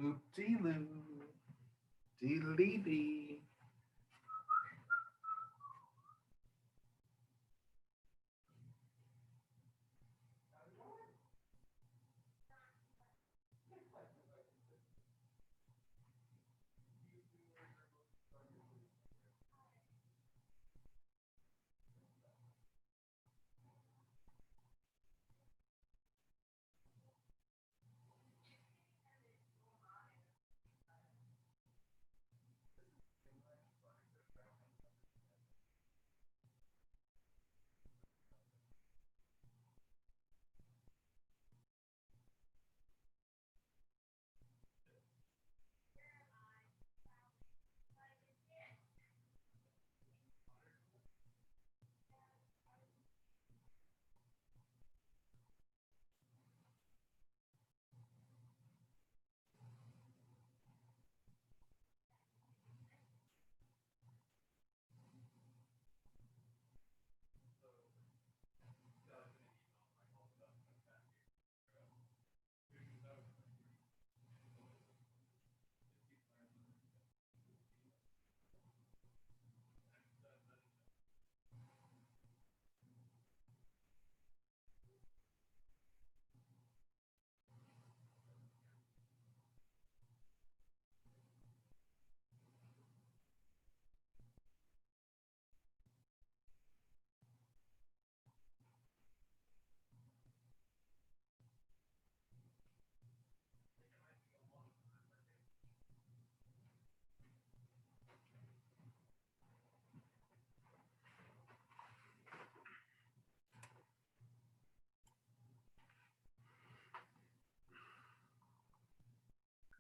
Oop-de-loo. Dee-dee-dee.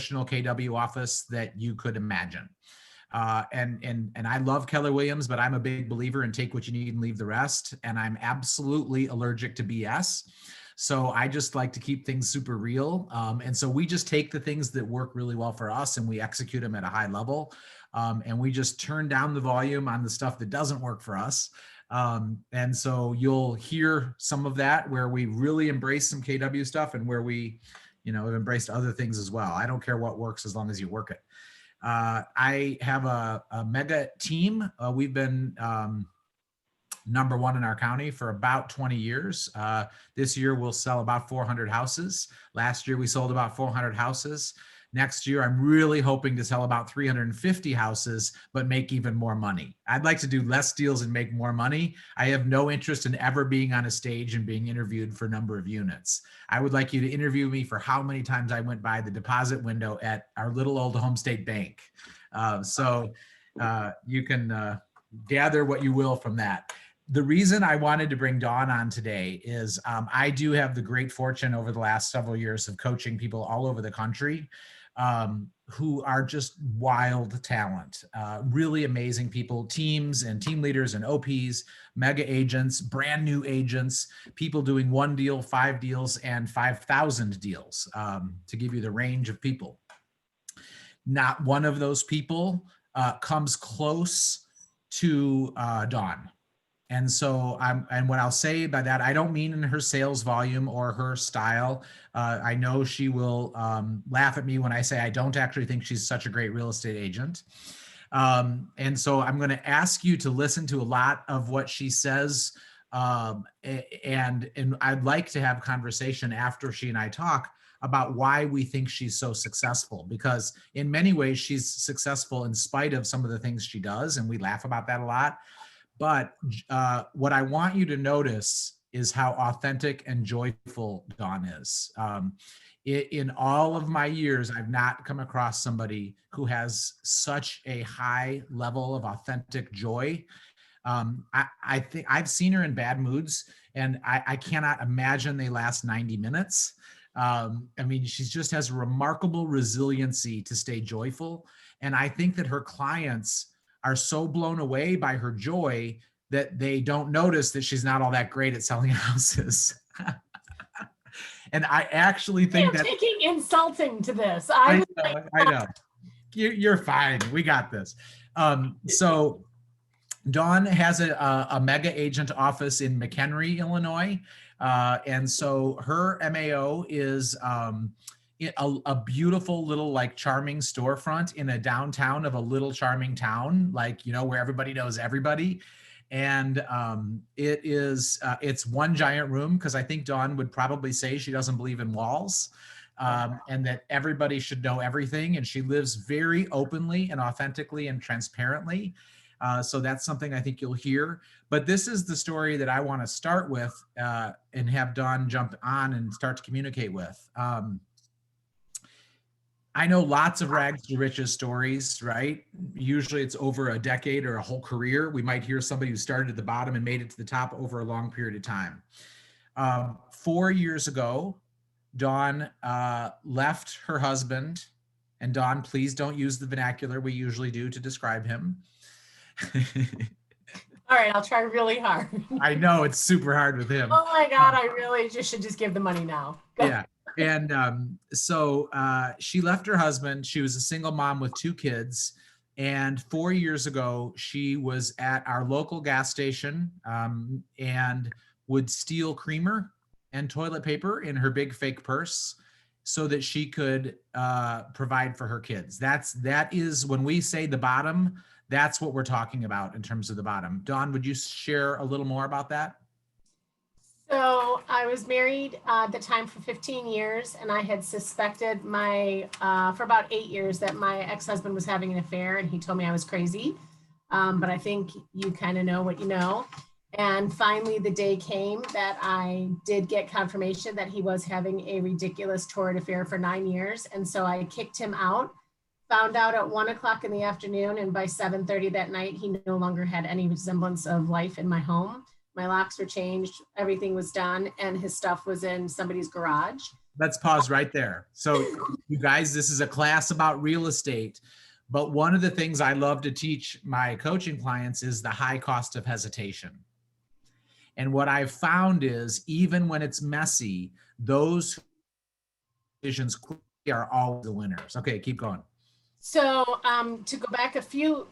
KW office that you could imagine. And I love Keller Williams, but I'm a big believer in take what you need and leave the rest. And I'm absolutely allergic to BS. So I just like to keep things super real. And so we just take the things that work really well for us and we execute them at a high level. And we just turn down the volume on the stuff that doesn't work for us. And so you'll hear some of that where we really embrace some KW stuff and where we, have embraced other things as well. I don't care what works as long as you work it. I have a mega team. We've been number one in our county for about 20 years. This year we'll sell about 400 houses. Last year we sold about 400 houses. Next year, I'm really hoping to sell about 350 houses, but make even more money. I'd like to do less deals and make more money. I have no interest in ever being on a stage and being interviewed for number of units. I would like you to interview me for how many times I went by the deposit window at our little old home state bank. So you can gather what you will from that. The reason I wanted to bring Dawn on today is I do have the great fortune over the last several years of coaching people all over the country who are just wild talent, really amazing people, teams and team leaders and OPs, mega agents, brand new agents, people doing 1 deal, 5 deals, and 5,000 deals, to give you the range of people. Not one of those people comes close to Dawn. And so and what I'll say by that, I don't mean in her sales volume or her style. I know she will laugh at me when I say I don't actually think she's such a great real estate agent. And so I'm going to ask you to listen to a lot of what she says. And I'd like to have a conversation after she and I talk about why we think she's so successful, because in many ways she's successful in spite of some of the things she does. And we laugh about that a lot. But what I want you to notice is how authentic and joyful Dawn is. In all of my years, I've not come across somebody who has such a high level of authentic joy. I think I've seen her in bad moods, and I cannot imagine they last 90 minutes. I mean, she just has remarkable resiliency to stay joyful. And I think that her clients are so blown away by her joy that they don't notice that she's not all that great at selling houses. And I actually think that taking insulting to this. I know. You're fine. We got this. So Dawn has a mega agent office in McHenry, Illinois. And so her MAO is a beautiful little like charming storefront in a downtown of a little charming town, like, you know, where everybody knows everybody. And it's one giant room, because I think Dawn would probably say she doesn't believe in walls, and that everybody should know everything. And she lives very openly and authentically and transparently. So that's something I think you'll hear. But this is the story that I want to start with, and have Dawn jump on and start to communicate with. I know lots of rags to riches stories, right? Usually it's over a decade or a whole career. We might hear somebody who started at the bottom and made it to the top over a long period of time. 4 years ago, Dawn left her husband, and Dawn, please don't use the vernacular we usually do to describe him. All right, I'll try really hard. I know it's super hard with him. Oh my God, I really should just give the money now. Yeah. And so she left her husband. She was a single mom with 2 kids. And 4 years ago, she was at our local gas station, and would steal creamer and toilet paper in her big fake purse so that she could provide for her kids. That is, when we say the bottom, that's what we're talking about in terms of the bottom. Dawn, would you share a little more about that? So I was married at the time for 15 years, and I had suspected for about 8 years that my ex-husband was having an affair, and he told me I was crazy. But I think you kind of know what you know. And finally, the day came that I did get confirmation that he was having a ridiculous torrid affair for 9 years. And so I kicked him out, found out at 1 o'clock in the afternoon, and by 7:30 that night, he no longer had any semblance of life in my home. My locks were changed, everything was done, and his stuff was in somebody's garage. Let's pause right there. So you guys, this is a class about real estate, but one of the things I love to teach my coaching clients is the high cost of hesitation. And what I've found is, even when it's messy, those decisions are always the winners. Okay, keep going. So to go back a few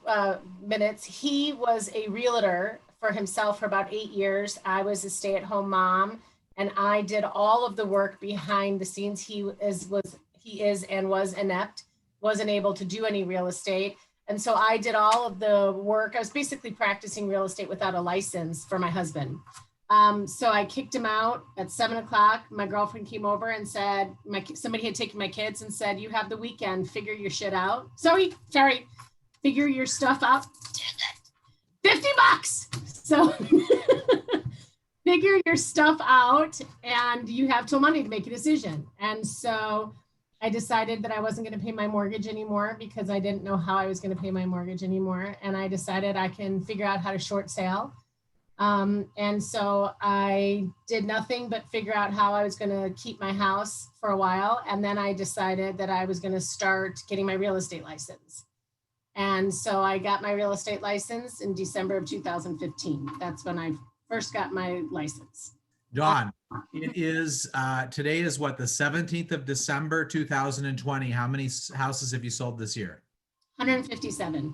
minutes, he was a realtor for himself for about 8 years. I was a stay-at-home mom, and I did all of the work behind the scenes. He is and was inept, wasn't able to do any real estate. And so I did all of the work. I was basically practicing real estate without a license for my husband. So I kicked him out at 7 o'clock. My girlfriend came over and said, somebody had taken my kids and said, you have the weekend, figure your shit out. Sorry, figure your stuff out. $50. So figure your stuff out, and you have till Monday to make a decision. And so I decided that I wasn't going to pay my mortgage anymore, because I didn't know how I was going to pay my mortgage anymore. And I decided I can figure out how to short sale. And so I did nothing but figure out how I was going to keep my house for a while. And then I decided that I was going to start getting my real estate license. And so I got my real estate license in December of 2015. That's when I first got my license. Dawn, it is, today is what, the 17th of December, 2020. How many houses have you sold this year? 157.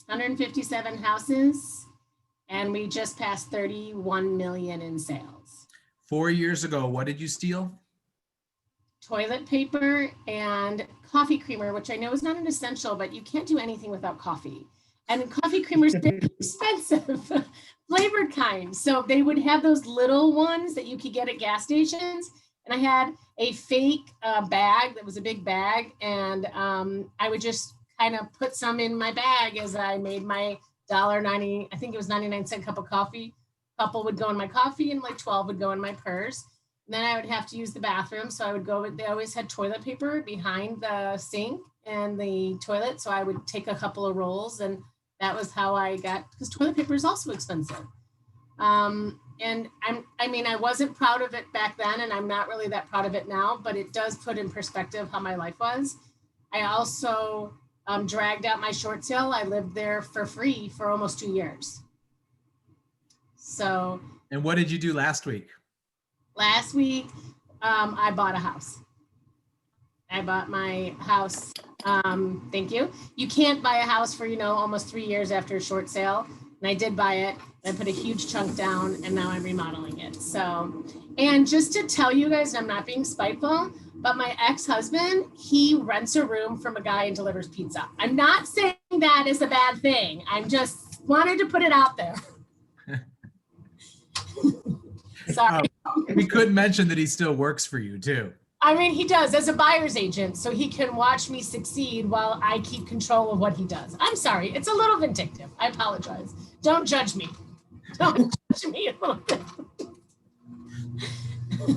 157 houses, and we just passed 31 million in sales. 4 years ago, what did you steal? Toilet paper and coffee creamer, which I know is not an essential, but you can't do anything without coffee. And coffee creamer is very expensive, flavored kind. So they would have those little ones that you could get at gas stations. And I had a fake bag that was a big bag. And I would just kind of put some in my bag as I made my $1.90, I think it was 99-cent cup of coffee. A couple would go in my coffee and like 12 would go in my purse. And then I would have to use the bathroom. So I would go, they always had toilet paper behind the sink and the toilet. So I would take a couple of rolls, and that was how I got, because toilet paper is also expensive. And I wasn't proud of it back then, and I'm not really that proud of it now, but it does put in perspective how my life was. I also dragged out my short sale. I lived there for free for almost 2 years. So. And what did you do last week? Last week, I bought a house. I bought my house. Thank you. You can't buy a house for, almost 3 years after a short sale. and I did buy it. I put a huge chunk down, and now I'm remodeling it. So, and just to tell you guys, I'm not being spiteful, but my ex-husband, he rents a room from a guy and delivers pizza. I'm not saying that is a bad thing. I'm just wanted to put it out there. Sorry. We could mention that he still works for you too. I mean, he does as a buyer's agent, so he can watch me succeed while I keep control of what he does. I'm sorry. It's a little vindictive. I apologize. Don't judge me. Don't judge me a little bit.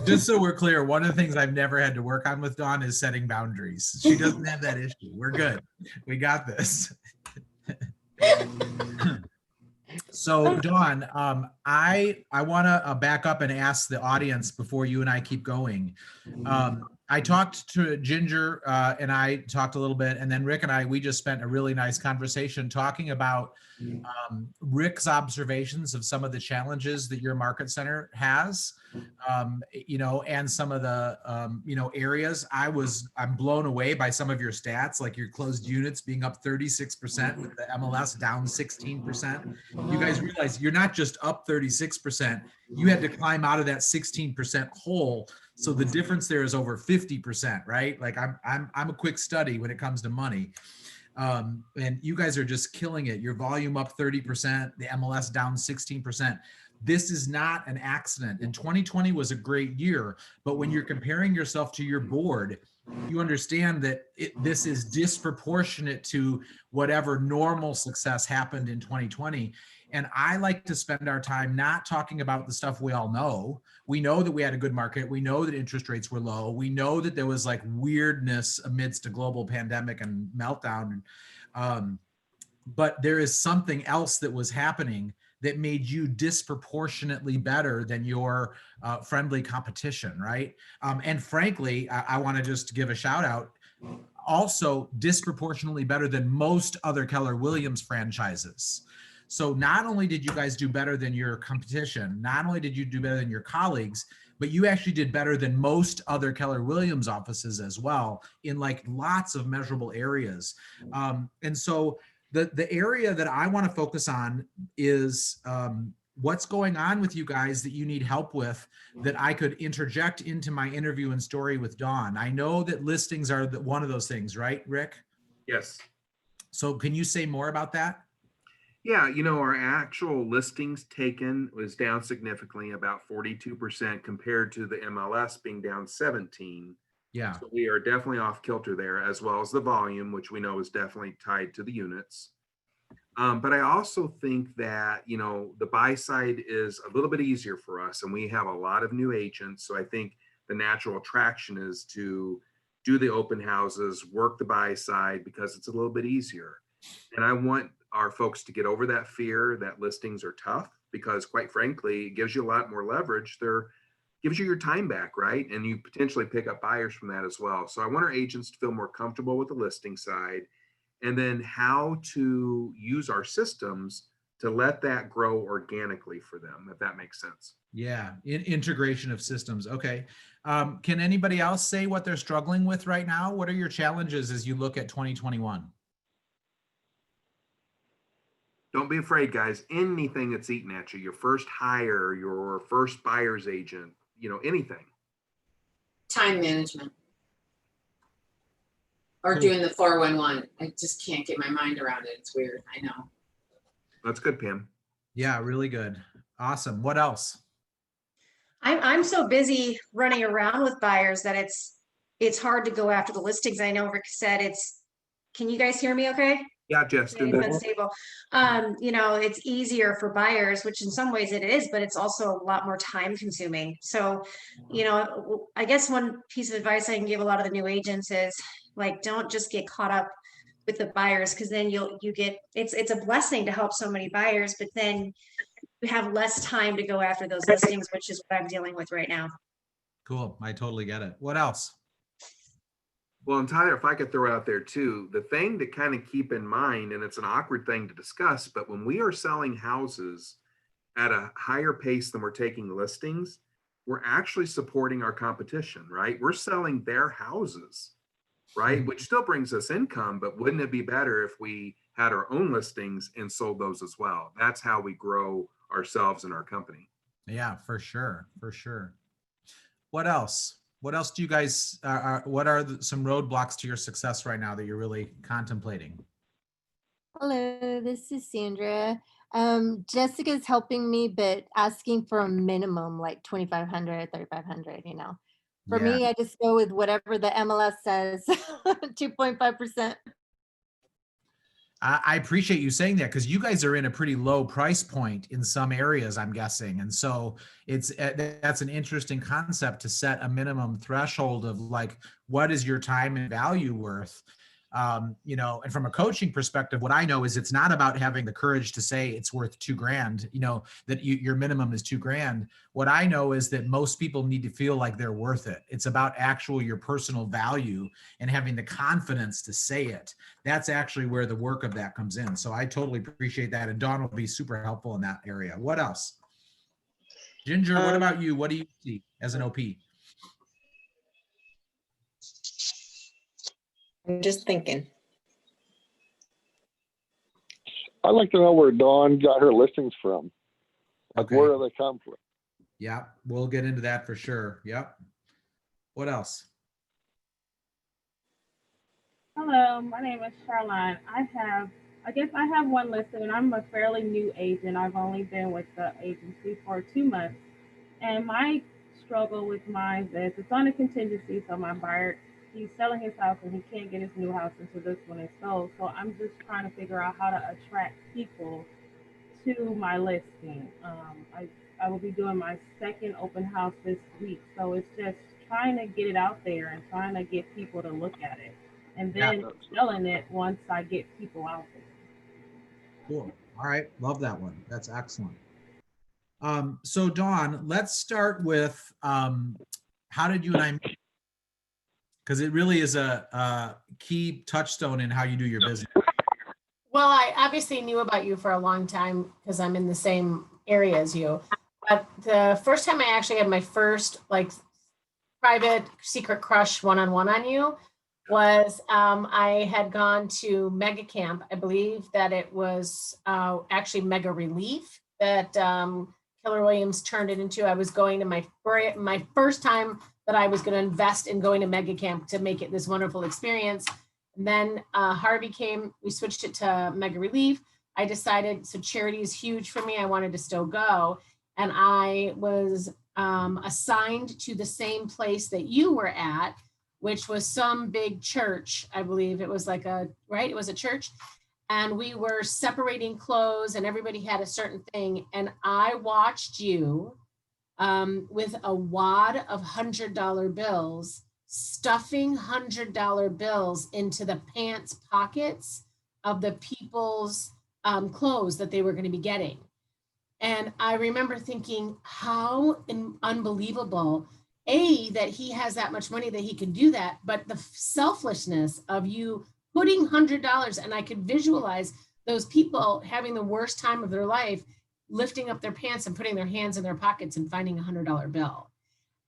Just so we're clear, one of the things I've never had to work on with Dawn is setting boundaries. She doesn't have that issue. We're good. We got this. So Dawn, I want to back up and ask the audience before you and I keep going. I talked to Ginger and I talked a little bit, and then Rick and I, we just spent a really nice conversation talking about Rick's observations of some of the challenges that your market center has, you know, and some of the, you know, areas. I'm blown away by some of your stats, like your closed units being up 36% with the MLS down 16%. You guys realize you're not just up 36%, you had to climb out of that 16% hole. So the difference there is over 50%, right? Like I'm a quick study when it comes to money. And you guys are just killing it. Your volume up 30%, the MLS down 16%. This is not an accident. And 2020 was a great year, but when you're comparing yourself to your board, you understand that this is disproportionate to whatever normal success happened in 2020. And I like to spend our time not talking about the stuff we all know. We know that we had a good market. We know that interest rates were low. We know that there was like weirdness amidst a global pandemic and meltdown. But there is something else that was happening that made you disproportionately better than your friendly competition, right? And frankly, I want to just give a shout out, also disproportionately better than most other Keller Williams franchises. So not only did you guys do better than your competition, not only did you do better than your colleagues, but you actually did better than most other Keller Williams offices as well in like lots of measurable areas. And so the area that I want to focus on is what's going on with you guys that you need help with that I could interject into my interview and story with Dawn. I know that listings are one of those things, right, Rick? Yes. So can you say more about that? Yeah, you know, our actual listings taken was down significantly, about 42% compared to the MLS being down 17. Yeah. So we are definitely off kilter there, as well as the volume, which we know is definitely tied to the units. But I also think that, you know, the buy side is a little bit easier for us, and we have a lot of new agents. So I think the natural attraction is to do the open houses, work the buy side, because it's a little bit easier. And I want our folks to get over that fear that listings are tough, because quite frankly, it gives you a lot more leverage. Gives you your time back, right? And you potentially pick up buyers from that as well. So I want our agents to feel more comfortable with the listing side, and then how to use our systems to let that grow organically for them, if that makes sense. Yeah, integration of systems. Okay. Can anybody else say what they're struggling with right now? What are your challenges as you look at 2021? Don't be afraid, guys. Anything that's eating at you, your first hire, your first buyer's agent, you know, anything. Time management. Or Cool. doing the 411. I just can't get my mind around it. It's weird. I know. That's good, Pam. Yeah, really good. Awesome. What else? I'm so busy running around with buyers that it's hard to go after the listings. I know Rick said can you guys hear me okay? Yeah, Jess. It's unstable. You know, it's easier for buyers, which in some ways it is, but it's also a lot more time consuming. So, you know, I guess one piece of advice I can give a lot of the new agents is like, don't just get caught up with the buyers, because then you get, it's a blessing to help so many buyers, but then you have less time to go after those listings, which is what I'm dealing with right now. Cool. I totally get it. What else? Well, and Tyler, if I could throw out there too, the thing to kind of keep in mind, and it's an awkward thing to discuss, but when we are selling houses at a higher pace than we're taking listings, we're actually supporting our competition, right? We're selling their houses. right? Which still brings us income, but wouldn't it be better if we had our own listings and sold those as well? That's how we grow ourselves and our company. Yeah, for sure. For sure. What else? What else do you guys, what are some roadblocks to your success right now that you're really contemplating? Hello, this is Sandra. Jessica's helping me, but asking for a minimum like 2,500, 3,500, you know. For Yeah. me, I just go with whatever the MLS says, 2.5%. I appreciate you saying that, because you guys are in a pretty low price point in some areas, I'm guessing. And so that's an interesting concept to set a minimum threshold of like, what is your time and value worth? You know, and from a coaching perspective, what I know is it's not about having the courage to say it's worth $2,000, you know, that your minimum is $2,000. What I know is that most people need to feel like they're worth it. It's about your personal value and having the confidence to say it. That's actually where the work of that comes in. So I totally appreciate that. And Dawn will be super helpful in that area. What else? Ginger, what about you? What do you see as an OP? I'm just thinking. I'd like to know where Dawn got her listings from. Like, Okay. where do they come from? Yeah, we'll get into that for sure. Yep. What else? Hello, my name is Charlon. I guess I have one listed, and I'm a fairly new agent. I've only been with the agency for 2 months. And my struggle with mine is it's on a contingency. So my buyer, he's selling his house and he can't get his new house until this one is sold. So I'm just trying to figure out how to attract people to my listing. I will be doing my second open house this week. So it's just trying to get it out there and trying to get people to look at it. And then selling it once I get people out there. Cool. All right. Love that one. That's excellent. So Dawn, let's start with how did you and I meet? Because it really is a key touchstone in how you do your business. Well, I obviously knew about you for a long time because I'm in the same area as you. But the first time I actually had my first like private secret crush one-on-one on you was I had gone to Mega Camp. I believe that it was actually Mega Relief that Keller Williams turned it into. I was going to my first time that I was going to invest in going to Mega Camp to make it this wonderful experience. And then Harvey came, we switched it to Mega Relief. I decided, so charity is huge for me. I wanted to still go. And I was assigned to the same place that you were at, which was some big church. I believe it was like it was a church. And we were separating clothes and everybody had a certain thing. And I watched you with a wad of $100 bills, stuffing $100 bills into the pants pockets of the people's clothes that they were going to be getting. And I remember thinking how unbelievable, that he has that much money that he can do that, but the selflessness of you putting $100, and I could visualize those people having the worst time of their life, lifting up their pants and putting their hands in their pockets and finding $100 bill.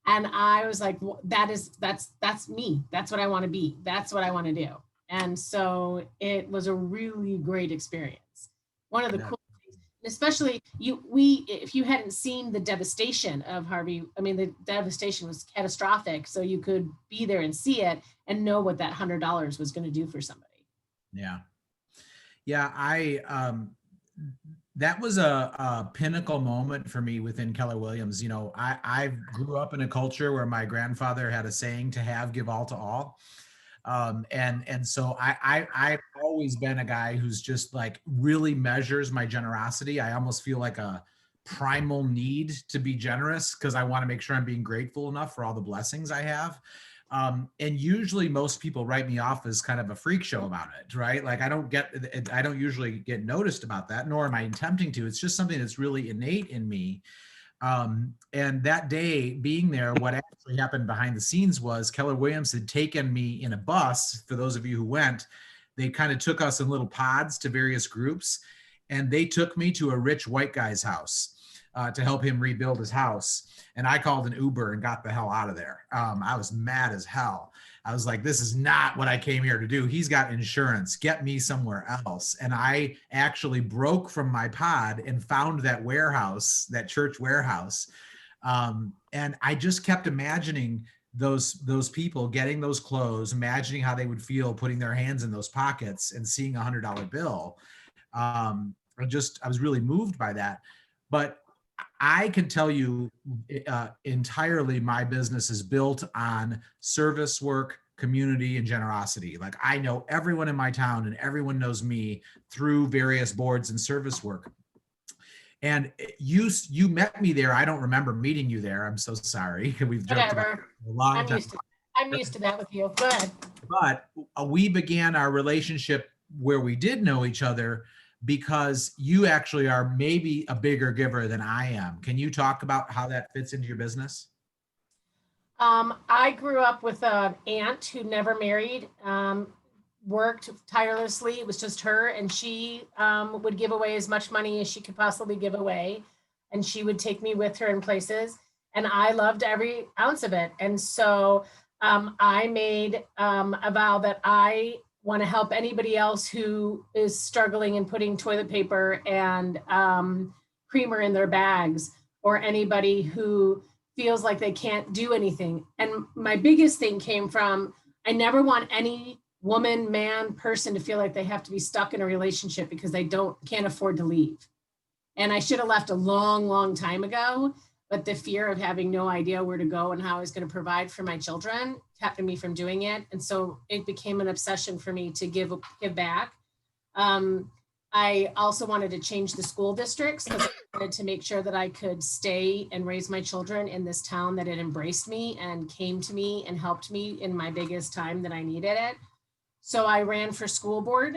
And I was like, that's me. That's what I want to be. That's what I want to do. And so it was a really great experience. One of the cool things, especially if you hadn't seen the devastation of Harvey, I mean, the devastation was catastrophic. So you could be there and see it and know what that $100 was going to do for somebody. Yeah. Yeah. That was a pinnacle moment for me within Keller Williams. You know, I grew up in a culture where my grandfather had a saying, to have, give all to all. And so I've always been a guy who's just like really measures my generosity. I almost feel like a primal need to be generous because I want to make sure I'm being grateful enough for all the blessings I have. And usually most people write me off as kind of a freak show about it, right? Like I don't usually get noticed about that, nor am I attempting to. It's just something that's really innate in me. And that day being there, what actually happened behind the scenes was Keller Williams had taken me in a bus. For those of you who went, they kind of took us in little pods to various groups, and they took me to a rich white guy's house to help him rebuild his house. And I called an Uber and got the hell out of there. I was mad as hell. I was like, this is not what I came here to do. He's got insurance. Get me somewhere else. And I actually broke from my pod and found that warehouse, that church warehouse. And I just kept imagining those people getting those clothes, imagining how they would feel putting their hands in those pockets and seeing $100 bill. I was really moved by that. But I can tell you entirely my business is built on service work, community, and generosity. Like I know everyone in my town and everyone knows me through various boards and service work. And you met me there. I don't remember meeting you there. I'm so sorry. We've joked about it for a long time. I'm used to that with you. Go ahead. But we began our relationship where we did know each other because you actually are maybe a bigger giver than I am. Can you talk about how that fits into your business? I grew up with an aunt who never married, worked tirelessly. It was just her, and she would give away as much money as she could possibly give away. And she would take me with her in places, and I loved every ounce of it. And so I made a vow that I want to help anybody else who is struggling and putting toilet paper and creamer in their bags, or anybody who feels like they can't do anything. And my biggest thing came from, I never want any woman, man, person to feel like they have to be stuck in a relationship because they can't afford to leave. And I should have left a long, long time ago, but the fear of having no idea where to go and how I was going to provide for my children kept me from doing it. And so it became an obsession for me to give back. I also wanted to change the school districts because I wanted to make sure that I could stay and raise my children in this town that had embraced me and came to me and helped me in my biggest time that I needed it. So I ran for school board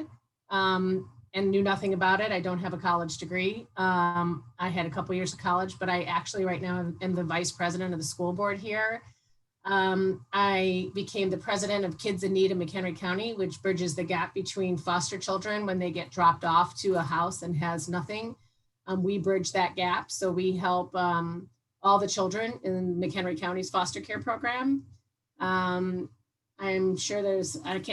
and knew nothing about it. I don't have a college degree. I had a couple years of college, but I actually right now am the vice president of the school board here. I became the president of Kids in Need in McHenry County, which bridges the gap between foster children when they get dropped off to a house and has nothing. We bridge that gap. So we help all the children in McHenry County's foster care program. I'm sure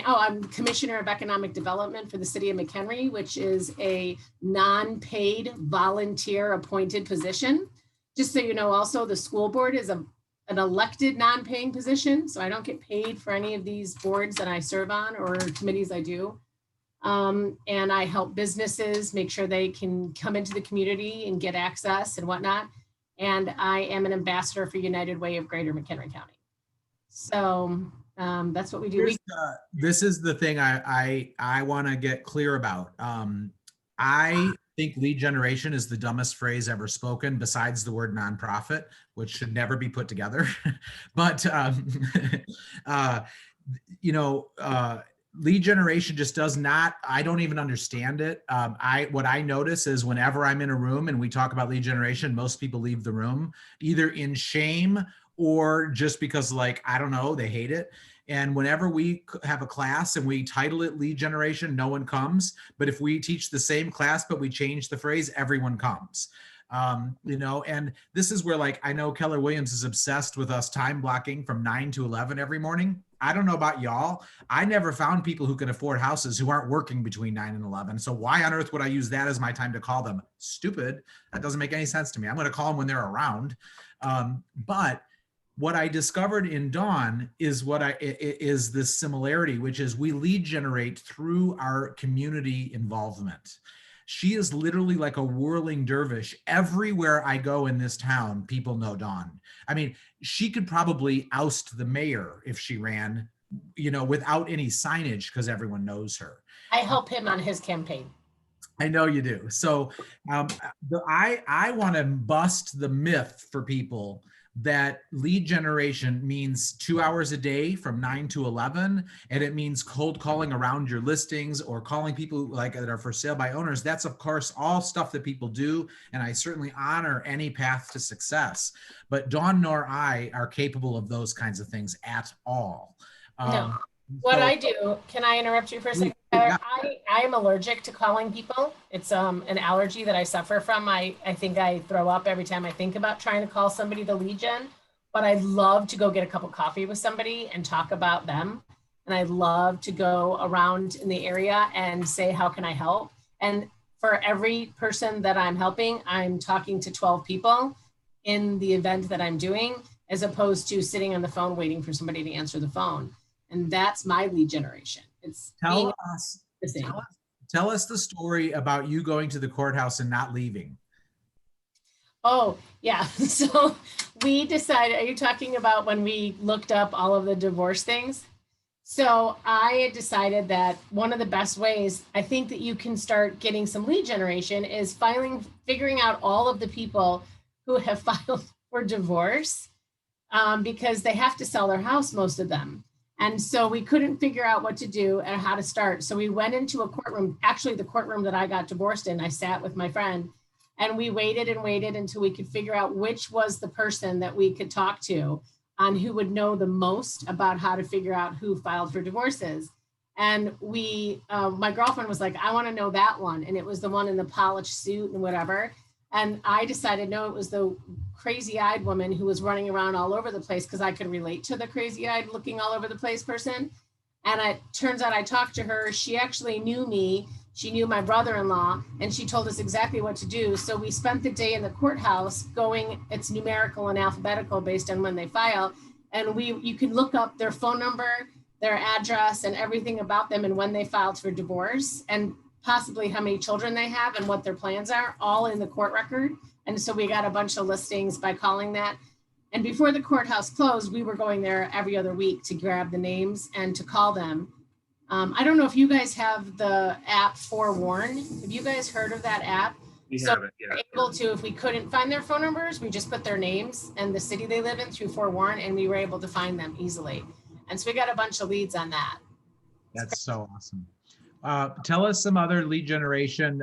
I'm Commissioner of Economic Development for the City of McHenry, which is a non-paid volunteer appointed position. Just so you know, also the school board is an elected non-paying position. So I don't get paid for any of these boards that I serve on or committees I do. And I help businesses make sure they can come into the community and get access and whatnot. And I am an ambassador for United Way of Greater McHenry County. So that's what we do. This is the thing I want to get clear about. I think lead generation is the dumbest phrase ever spoken besides the word nonprofit, which should never be put together. But, lead generation just does not, I don't even understand it. What I notice is whenever I'm in a room and we talk about lead generation, most people leave the room either in shame or just because, like, I don't know, they hate it. And whenever we have a class and we title it lead generation, no one comes. But if we teach the same class, but we change the phrase, everyone comes. And this is where, like, I know Keller Williams is obsessed with us time blocking from 9 to 11 every morning. I don't know about y'all. I never found people who can afford houses who aren't working between 9 and 11. So why on earth would I use that as my time to call them? Stupid. That doesn't make any sense to me. I'm going to call them when they're around. But what I discovered in Dawn is is this similarity, which is we lead generate through our community involvement. She is literally like a whirling dervish. Everywhere I go in this town, people know Dawn. I mean, she could probably oust the mayor if she ran, without any signage because everyone knows her. I help him on his campaign. I know you do. So I want to bust the myth for people that lead generation means 2 hours a day from 9 to 11, and it means cold calling around your listings or calling people like that are for sale by owners. That's of course all stuff that people do, and I certainly honor any path to success. But Dawn nor I are capable of those kinds of things at all. No. What I do, can I interrupt you for a second? Yeah. I am allergic to calling people. It's an allergy that I suffer from. I think I throw up every time I think about trying to call somebody to lead gen, but I'd love to go get a cup of coffee with somebody and talk about them. And I love to go around in the area and say, how can I help? And for every person that I'm helping, I'm talking to 12 people in the event that I'm doing, as opposed to sitting on the phone waiting for somebody to answer the phone. And that's my lead generation. It's Tell us the story about you going to the courthouse and not leaving. Oh, yeah. So we decided, are you talking about when we looked up all of the divorce things? So I had decided that one of the best ways I think that you can start getting some lead generation is figuring out all of the people who have filed for divorce, because they have to sell their house, most of them. And so we couldn't figure out what to do and how to start. So we went into a courtroom, actually the courtroom that I got divorced in. I sat with my friend and we waited and waited until we could figure out which was the person that we could talk to on who would know the most about how to figure out who filed for divorces. And my girlfriend was like, I want to know that one. And it was the one in the polished suit and whatever. And I decided, no, it was the crazy-eyed woman who was running around all over the place, because I could relate to the crazy-eyed looking all over the place person. And it turns out I talked to her. She actually knew me. She knew my brother-in-law, and she told us exactly what to do. So we spent the day in the courthouse going, it's numerical and alphabetical based on when they file. And you can look up their phone number, their address, and everything about them and when they filed for divorce, and possibly how many children they have and what their plans are, all in the court record. And so we got a bunch of listings by calling that. And before the courthouse closed, we were going there every other week to grab the names and to call them. I don't know if you guys have the app Forewarn. Have you guys heard of that app? We So haven't yet. we're able to, if we couldn't find their phone numbers, we just put their names and the city they live in through Forewarn, and we were able to find them easily. And so we got a bunch of leads on that. That's so awesome. Tell us some other lead generation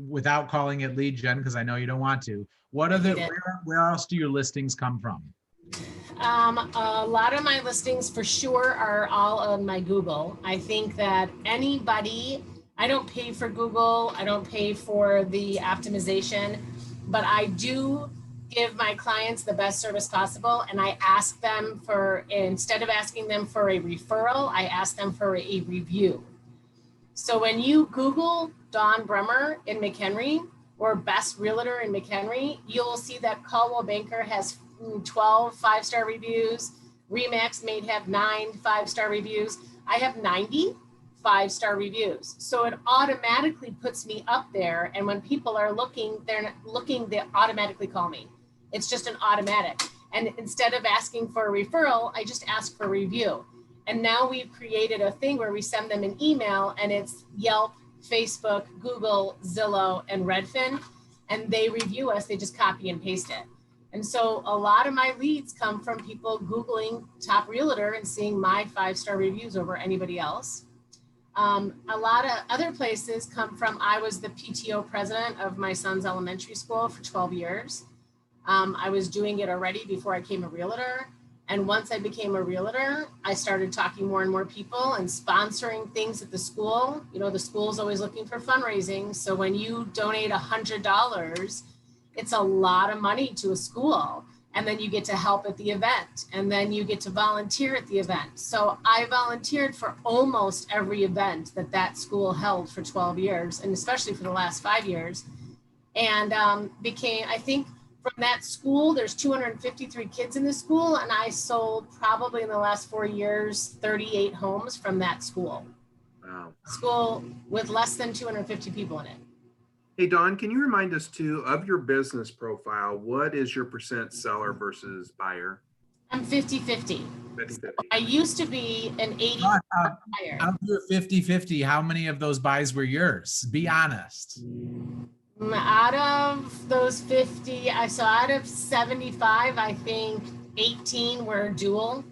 without calling it lead gen, because I know you don't want to. What are where else do your listings come from? A lot of my listings for sure are all on my Google. I think that I don't pay for Google, I don't pay for the optimization, but I do give my clients the best service possible. And I ask them instead of asking them for a referral, I ask them for a review. So when you Google Dawn Bremer in McHenry or Best Realtor in McHenry, you'll see that Caldwell Banker has 12 5-star reviews. Remax may have 9 5-star reviews. I have 90 5-star reviews. So it automatically puts me up there. And when people are looking, they automatically call me. It's just an automatic. And instead of asking for a referral, I just ask for a review. And now we've created a thing where we send them an email, and it's Yelp, Facebook, Google, Zillow, and Redfin. And they review us, they just copy and paste it. And so a lot of my leads come from people Googling top realtor and seeing my 5-star reviews over anybody else. A lot of other places come from, I was the PTO president of my son's elementary school for 12 years. I was doing it already before I became a realtor. And once I became a realtor, I started talking more and more people and sponsoring things at the school. You know, the school's always looking for fundraising. So when you donate $100, it's a lot of money to a school. And then you get to help at the event. And then you get to volunteer at the event. So I volunteered for almost every event that school held for 12 years, and especially for the last 5 years. And I think from that school, there's 253 kids in the school, and I sold probably in the last 4 years, 38 homes from that school. Wow. School with less than 250 people in it. Hey, Dawn, can you remind us too of your business profile? What is your percent seller versus buyer? I'm 50-50. 50-50. I used to be an 80 buyer. Out of your 50-50, how many of those buys were yours? Be honest. Out of those 50, out of 75, I think 18 were dual.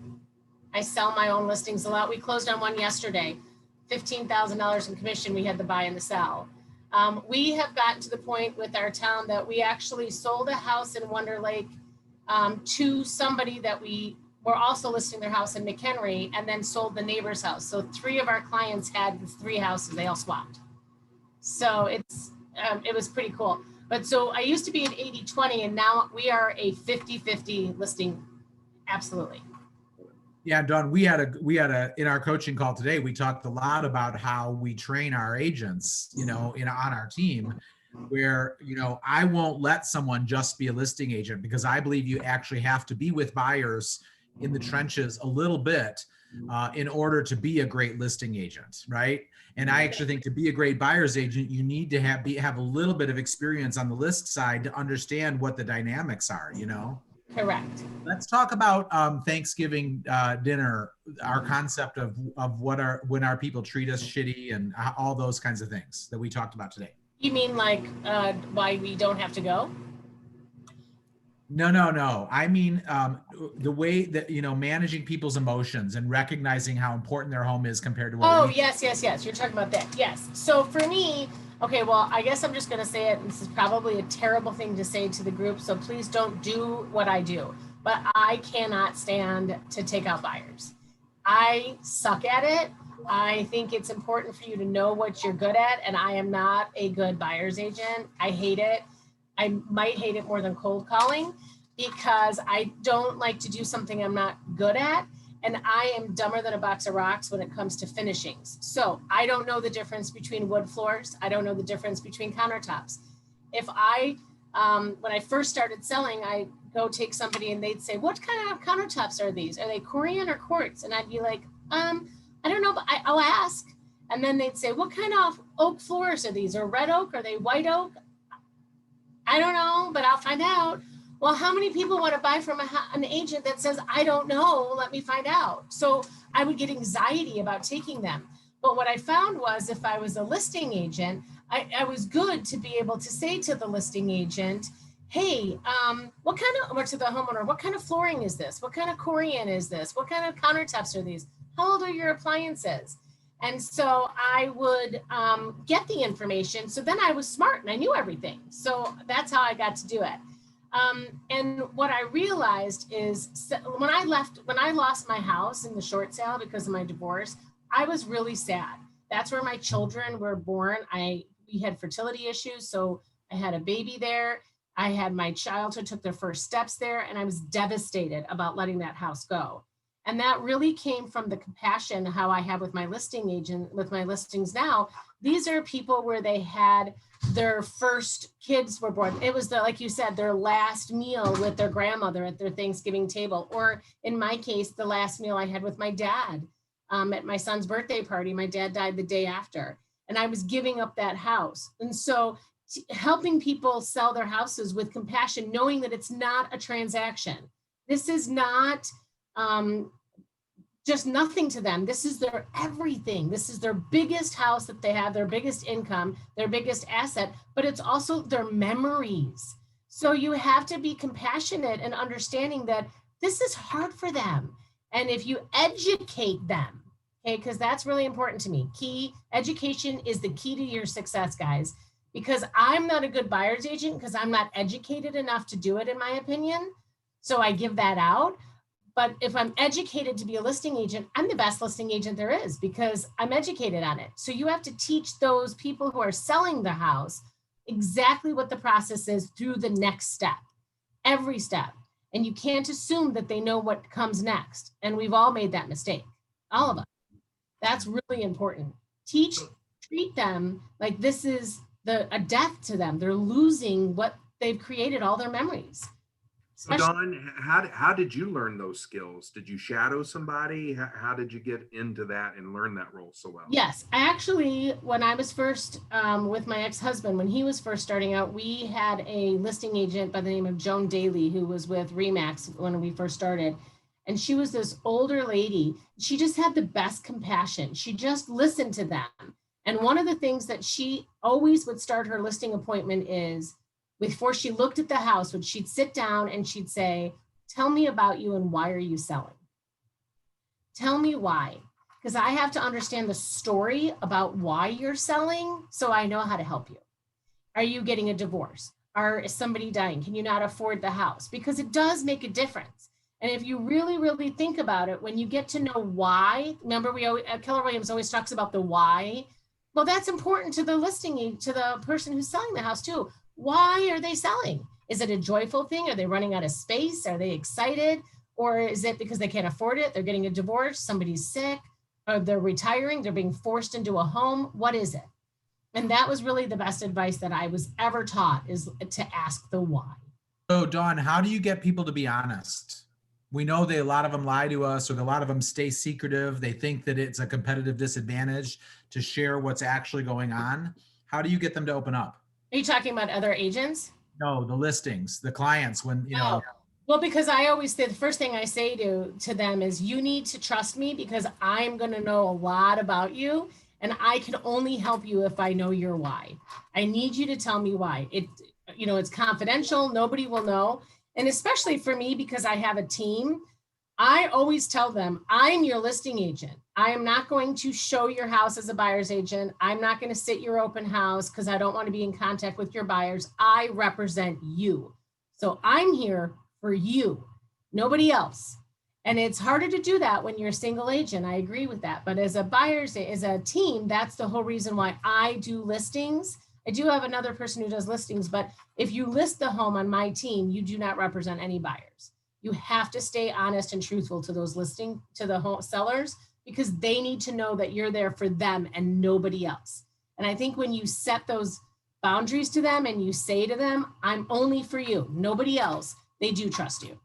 I sell my own listings a lot. We closed on one yesterday, $15,000 in commission. We had the buy and the sell. We have gotten to the point with our town that we actually sold a house in Wonder Lake to somebody that we were also listing their house in McHenry, and then sold the neighbor's house. So 3 of our clients had 3 houses, they all swapped. So it was pretty cool. But so I used to be an 80-20, and now we are a 50-50 listing. Absolutely. Yeah, Dawn, we had a in our coaching call today, we talked a lot about how we train our agents, on our team, where, I won't let someone just be a listing agent, because I believe you actually have to be with buyers in the trenches a little bit in order to be a great listing agent, right? And I actually think to be a great buyer's agent, you need to have a little bit of experience on the list side to understand what the dynamics are, Correct. Let's talk about Thanksgiving dinner, our concept of when our people treat us shitty and all those kinds of things that we talked about today. You mean like why we don't have to go? No. I mean, the way that, managing people's emotions and recognizing how important their home is compared to what. Oh, yes. You're talking about that. Yes. So for me, okay, well, I guess I'm just going to say it. This is probably a terrible thing to say to the group, so please don't do what I do. But I cannot stand to take out buyers. I suck at it. I think it's important for you to know what you're good at, and I am not a good buyer's agent. I hate it. I might hate it more than cold calling, because I don't like to do something I'm not good at. And I am dumber than a box of rocks when it comes to finishings. So I don't know the difference between wood floors. I don't know the difference between countertops. If when I first started selling, I go take somebody and they'd say, what kind of countertops are these? Are they Korean or quartz? And I'd be like, I don't know, but I'll ask. And then they'd say, what kind of oak floors are these? Or red oak? Are they white oak? I don't know, but I'll find out. Well, how many people want to buy from an agent that says, I don't know, let me find out? So I would get anxiety about taking them. But what I found was, if I was a listing agent, I was good to be able to say to the listing agent, hey, or to the homeowner, what kind of flooring is this? What kind of Korean is this? What kind of countertops are these? How old are your appliances? And so I would get the information. So then I was smart and I knew everything. So that's how I got to do it. And what I realized is when I lost my house in the short sale because of my divorce, I was really sad. That's where my children were born. We had fertility issues. So I had a baby there. I had my childhood took their first steps there, and I was devastated about letting that house go. And that really came from the compassion how I have with my listing agent, with my listings now. These are people where they had their first kids were born. It was like you said, their last meal with their grandmother at their Thanksgiving table. Or in my case, the last meal I had with my dad at my son's birthday party. My dad died the day after, and I was giving up that house. And so helping people sell their houses with compassion, knowing that it's not a transaction. This is not just nothing to them. This is their everything. This is their biggest house that they have, their biggest income, their biggest asset, but it's also their memories. So you have to be compassionate and understanding that this is hard for them. And if you educate them, okay, because that's really important to me. Education is the key to your success, guys, because I'm not a good buyer's agent because I'm not educated enough to do it, in my opinion. So I give that out. But if I'm educated to be a listing agent, I'm the best listing agent there is because I'm educated on it. So you have to teach those people who are selling the house exactly what the process is through the next step, every step. And you can't assume that they know what comes next. And we've all made that mistake, all of us. That's really important. Treat them like this is a death to them. They're losing what they've created, all their memories. So Dawn, how did you learn those skills? Did you shadow somebody? How did you get into that and learn that role so well? Yes, I actually, when I was first with my ex-husband, when he was first starting out, we had a listing agent by the name of Joan Daly, who was with Remax when we first started. And she was this older lady. She just had the best compassion. She just listened to them. And one of the things that she always would start her listing appointment is, before she looked at the house, when she'd sit down and she'd say, tell me about you and why are you selling? Tell me why, because I have to understand the story about why you're selling so I know how to help you. Are you getting a divorce? Is somebody dying? Can you not afford the house? Because it does make a difference. And if you really, really think about it, when you get to know why, remember Keller Williams always talks about the why. Well, that's important to the listing, to the person who's selling the house too. Why are they selling? Is it a joyful thing? Are they running out of space? Are they excited? Or is it because they can't afford it? They're getting a divorce, somebody's sick, or they're retiring, they're being forced into a home. What is it? And that was really the best advice that I was ever taught, is to ask the why. So Dawn, how do you get people to be honest? We know a lot of them lie to us, or a lot of them stay secretive. They think that it's a competitive disadvantage to share what's actually going on. How do you get them to open up? Are you talking about other agents? No, the listings, the clients, when, you know. Well, because I always say, the first thing I say to them is, you need to trust me, because I'm going to know a lot about you, and I can only help you if I know your why. I need you to tell me why. It's confidential. Nobody will know. And especially for me, because I have a team, I always tell them, I'm your listing agent. I am not going to show your house as a buyer's agent. I'm not going to sit your open house because I don't want to be in contact with your buyers. I represent you. So I'm here for you, nobody else. And it's harder to do that when you're a single agent. I agree with that. But as a team, that's the whole reason why I do listings. I do have another person who does listings, but if you list the home on my team, you do not represent any buyers. You have to stay honest and truthful to the home sellers, because they need to know that you're there for them and nobody else. And I think when you set those boundaries to them and you say to them, I'm only for you, nobody else, they do trust you.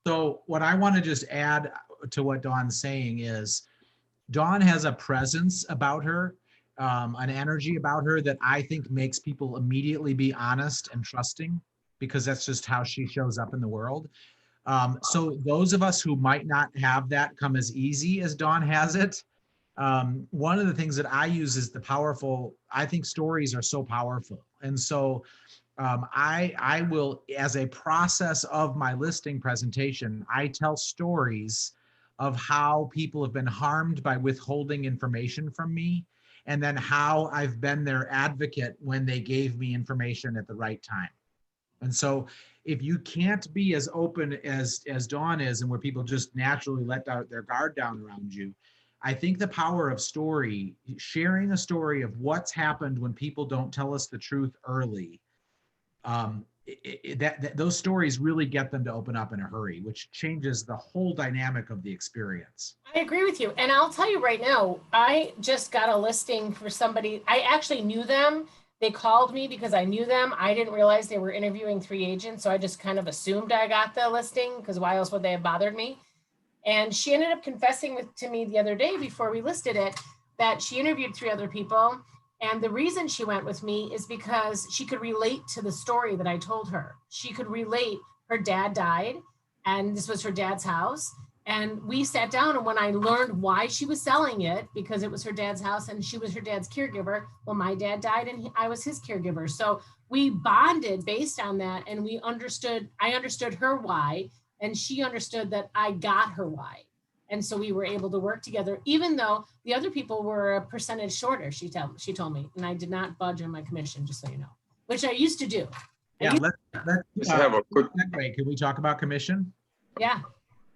So what I want to just add to what Dawn's saying is, Dawn has a presence about her, an energy about her that I think makes people immediately be honest and trusting, because that's just how she shows up in the world. So those of us who might not have that come as easy as Dawn has it, one of the things that I use is I think stories are so powerful. And so I will, as a process of my listing presentation, I tell stories of how people have been harmed by withholding information from me, and then how I've been their advocate when they gave me information at the right time. And so if you can't be as open as Dawn is, and where people just naturally let their guard down around you, I think the power of story, sharing a story of what's happened when people don't tell us the truth early, those stories really get them to open up in a hurry, which changes the whole dynamic of the experience. I agree with you. And I'll tell you right now, I just got a listing for somebody. I actually knew them. They called me because I knew them. I didn't realize they were interviewing 3 agents. So I just kind of assumed I got the listing, because why else would they have bothered me? And she ended up confessing to me the other day before we listed it that she interviewed 3 other people. And the reason she went with me is because she could relate to the story that I told her. She could relate. Her dad died, and this was her dad's house. And we sat down, and when I learned why she was selling it, because it was her dad's house and she was her dad's caregiver, well, my dad died and I was his caregiver. So we bonded based on that, and I understood her why, and she understood that I got her why. And so we were able to work together, even though the other people were a percentage shorter, she told me, and I did not budge on my commission, just so you know, which I used to do. Yeah, let's have a quick. Can we talk about commission? Yeah.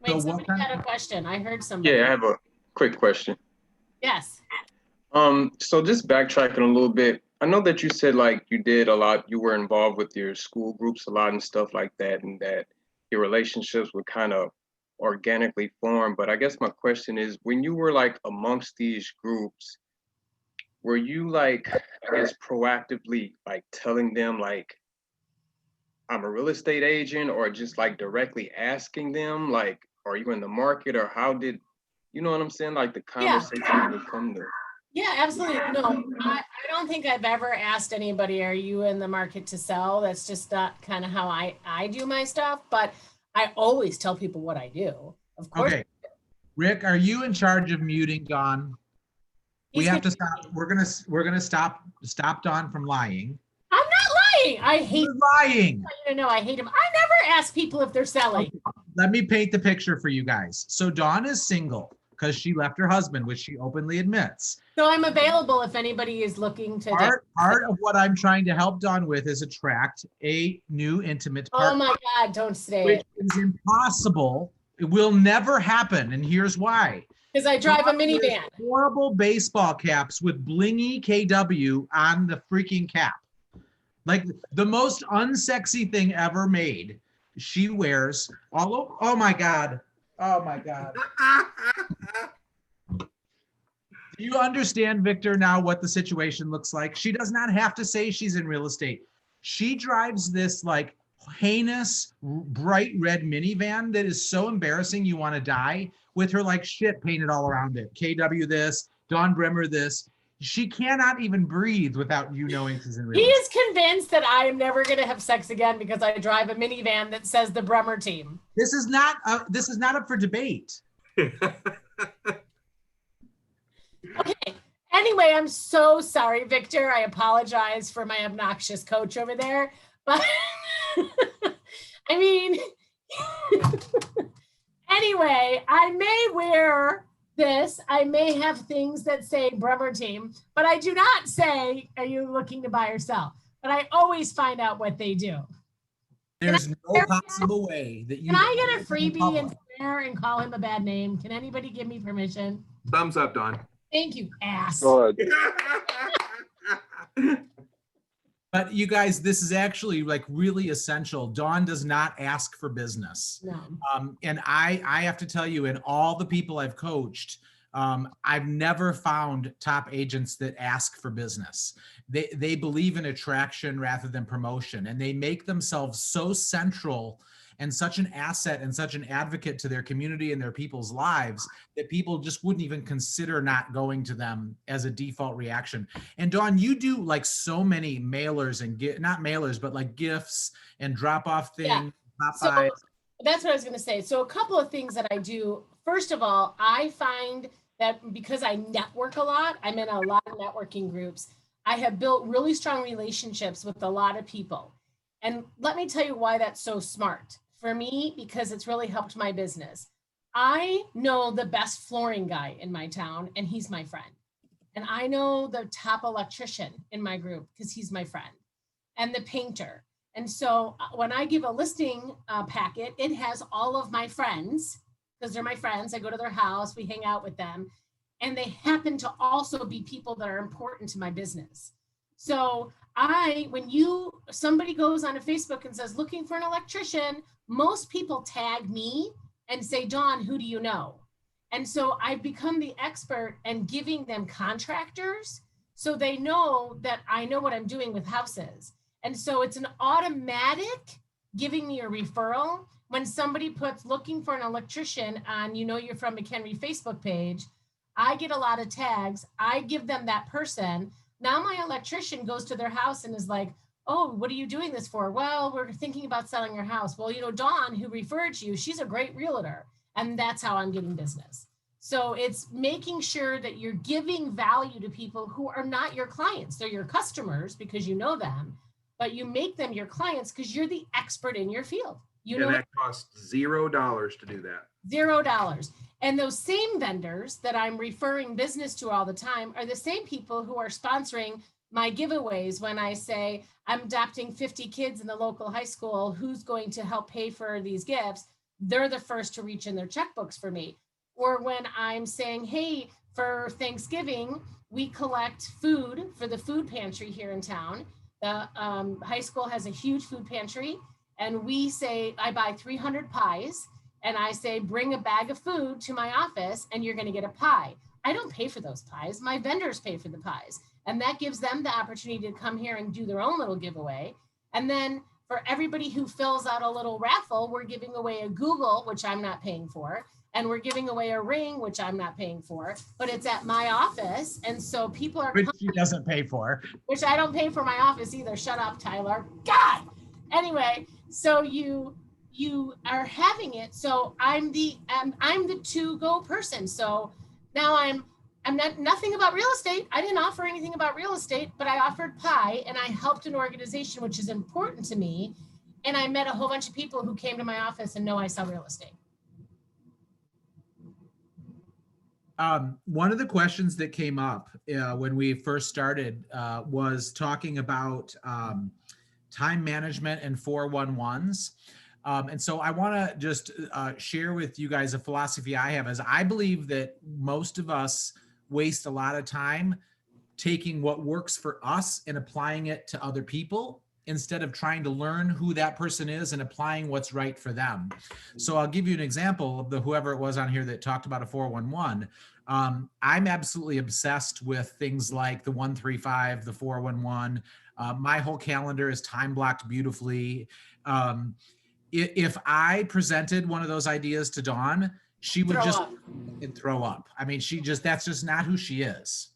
Wait, So somebody had a question. I heard somebody. Yeah, I have a quick question. Yes. So just backtracking a little bit, I know that you said like you did a lot, you were involved with your school groups a lot and stuff like that, and that your relationships would kind of organically form. But I guess my question is, when you were like amongst these groups, were you like, I guess, proactively like telling them like, I'm a real estate agent, or just like directly asking them like, are you in the market, or how did, you know what I'm saying? Like the conversation would come to. Yeah, absolutely. No, I don't think I've ever asked anybody, are you in the market to sell? That's just not kind of how I do my stuff, but I always tell people what I do. Of course. Okay. Rick, are you in charge of muting Dawn? We have to stop. We're gonna stop Dawn from lying. I'm not lying. I hate lying. I hate him. I never ask people if they're selling. Okay. Let me paint the picture for you guys. So Dawn is single because she left her husband, which she openly admits. So I'm available if anybody is looking to. Part of what I'm trying to help Dawn with is attract a new intimate partner. Oh my God, don't say which it. Is impossible. It will never happen, and here's why. Because I drive a minivan. Horrible baseball caps with blingy KW on the freaking cap. Like the most unsexy thing ever made. She wears oh my God. Oh my God. Do you understand, Victor, now what the situation looks like? She does not have to say she's in real estate. She drives this like heinous, bright red minivan that is so embarrassing you want to die, with her like shit painted all around it. KW this, Dawn Bremer this. She cannot even breathe without you knowing she's in real He estate. is convinced that I am never going to have sex again because I drive a minivan that says the Bremer team. This is not up for debate. Okay. Anyway, I'm so sorry, Victor. I apologize for my obnoxious coach over there. But I mean, anyway, I may wear this. I may have things that say Bremer team, but I do not say, are you looking to buy or sell? But I always find out what they do. There's no possible way that you Can I get a freebie and swear and call him a bad name? Can anybody give me permission? Thumbs up, Don. Thank you, ass. Go ahead. But you guys, this is actually like really essential. Dawn does not ask for business. No. And I have to tell you, in all the people I've coached, I've never found top agents that ask for business. They believe in attraction rather than promotion, and they make themselves so central and such an asset and such an advocate to their community and their people's lives that people just wouldn't even consider not going to them as a default reaction. And Dawn, you do like so many mailers and not mailers, but like gifts and drop off things. Yeah. So that's what I was going to say. So a couple of things that I do. First of all, I find that because I network a lot, I'm in a lot of networking groups, I have built really strong relationships with a lot of people. And let me tell you why that's so smart. For me, because it's really helped my business. I know the best flooring guy in my town, and he's my friend. And I know the top electrician in my group because he's my friend, and the painter. And so when I give a listing packet, it has all of my friends, because they're my friends. I go to their house, we hang out with them, and they happen to also be people that are important to my business. So when somebody goes on a Facebook and says, looking for an electrician, most people tag me and say, Dawn, who do you know? And so I've become the expert in giving them contractors so they know that I know what I'm doing with houses. And so it's an automatic giving me a referral. When somebody puts looking for an electrician on, you're from McHenry Facebook page, I get a lot of tags. I give them that person. Now my electrician goes to their house and is like, oh, what are you doing this for? Well, we're thinking about selling your house. Well, Dawn, who referred you, she's a great realtor. And that's how I'm getting business. So it's making sure that you're giving value to people who are not your clients. They're your customers because you know them, but you make them your clients because you're the expert in your field. And that costs $0 to do that. $0. And those same vendors that I'm referring business to all the time are the same people who are sponsoring my giveaways. When I say I'm adopting 50 kids in the local high school, who's going to help pay for these gifts? They're the first to reach in their checkbooks for me. Or when I'm saying, hey, for Thanksgiving, we collect food for the food pantry here in town. The high school has a huge food pantry. And we say, I buy 300 pies. And I say, bring a bag of food to my office and you're going to get a pie. I don't pay for those pies. My vendors pay for the pies. And that gives them the opportunity to come here and do their own little giveaway. And then for everybody who fills out a little raffle, we're giving away a Google, which I'm not paying for. And we're giving away a ring, which I'm not paying for, but it's at my office. And so people are— Which she doesn't pay for. Which I don't pay for my office either. Shut up, Tyler. God! Anyway, so you are having it. So I'm the to-go person. So now I'm not nothing about real estate. I didn't offer anything about real estate, but I offered pie and I helped an organization, which is important to me. And I met a whole bunch of people who came to my office and know I sell real estate. One of the questions that came up when we first started was talking about time management and 411s. And so I want to just share with you guys a philosophy I have, as I believe that most of us waste a lot of time taking what works for us and applying it to other people. instead of trying to learn who that person is and applying what's right for them. So I'll give you an example of whoever it was on here that talked about a 411. I'm absolutely obsessed with things like the 135, the 411. My whole calendar is time blocked beautifully. If I presented one of those ideas to Dawn, she would throw up. I mean, that's just not who she is.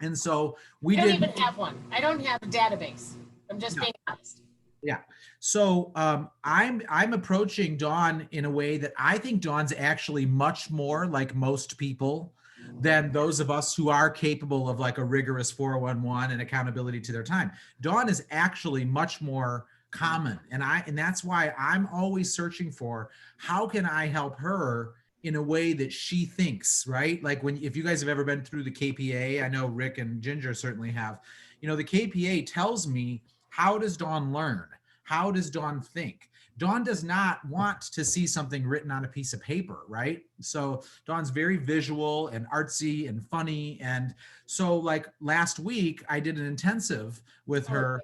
And so I don't even have one. I don't have a database. I'm just being honest. Yeah. So I'm approaching Dawn in a way that I think Dawn's actually much more like most people than those of us who are capable of like a rigorous 411 and accountability to their time. Dawn is actually much more common. And that's why I'm always searching for how can I help her in a way that she thinks, right? Like if you guys have ever been through the KPA, I know Rick and Ginger certainly have, the KPA tells me, how does Dawn learn? How does Dawn think? Dawn does not want to see something written on a piece of paper, right? So Dawn's very visual and artsy and funny. And so like last week I did an intensive with her,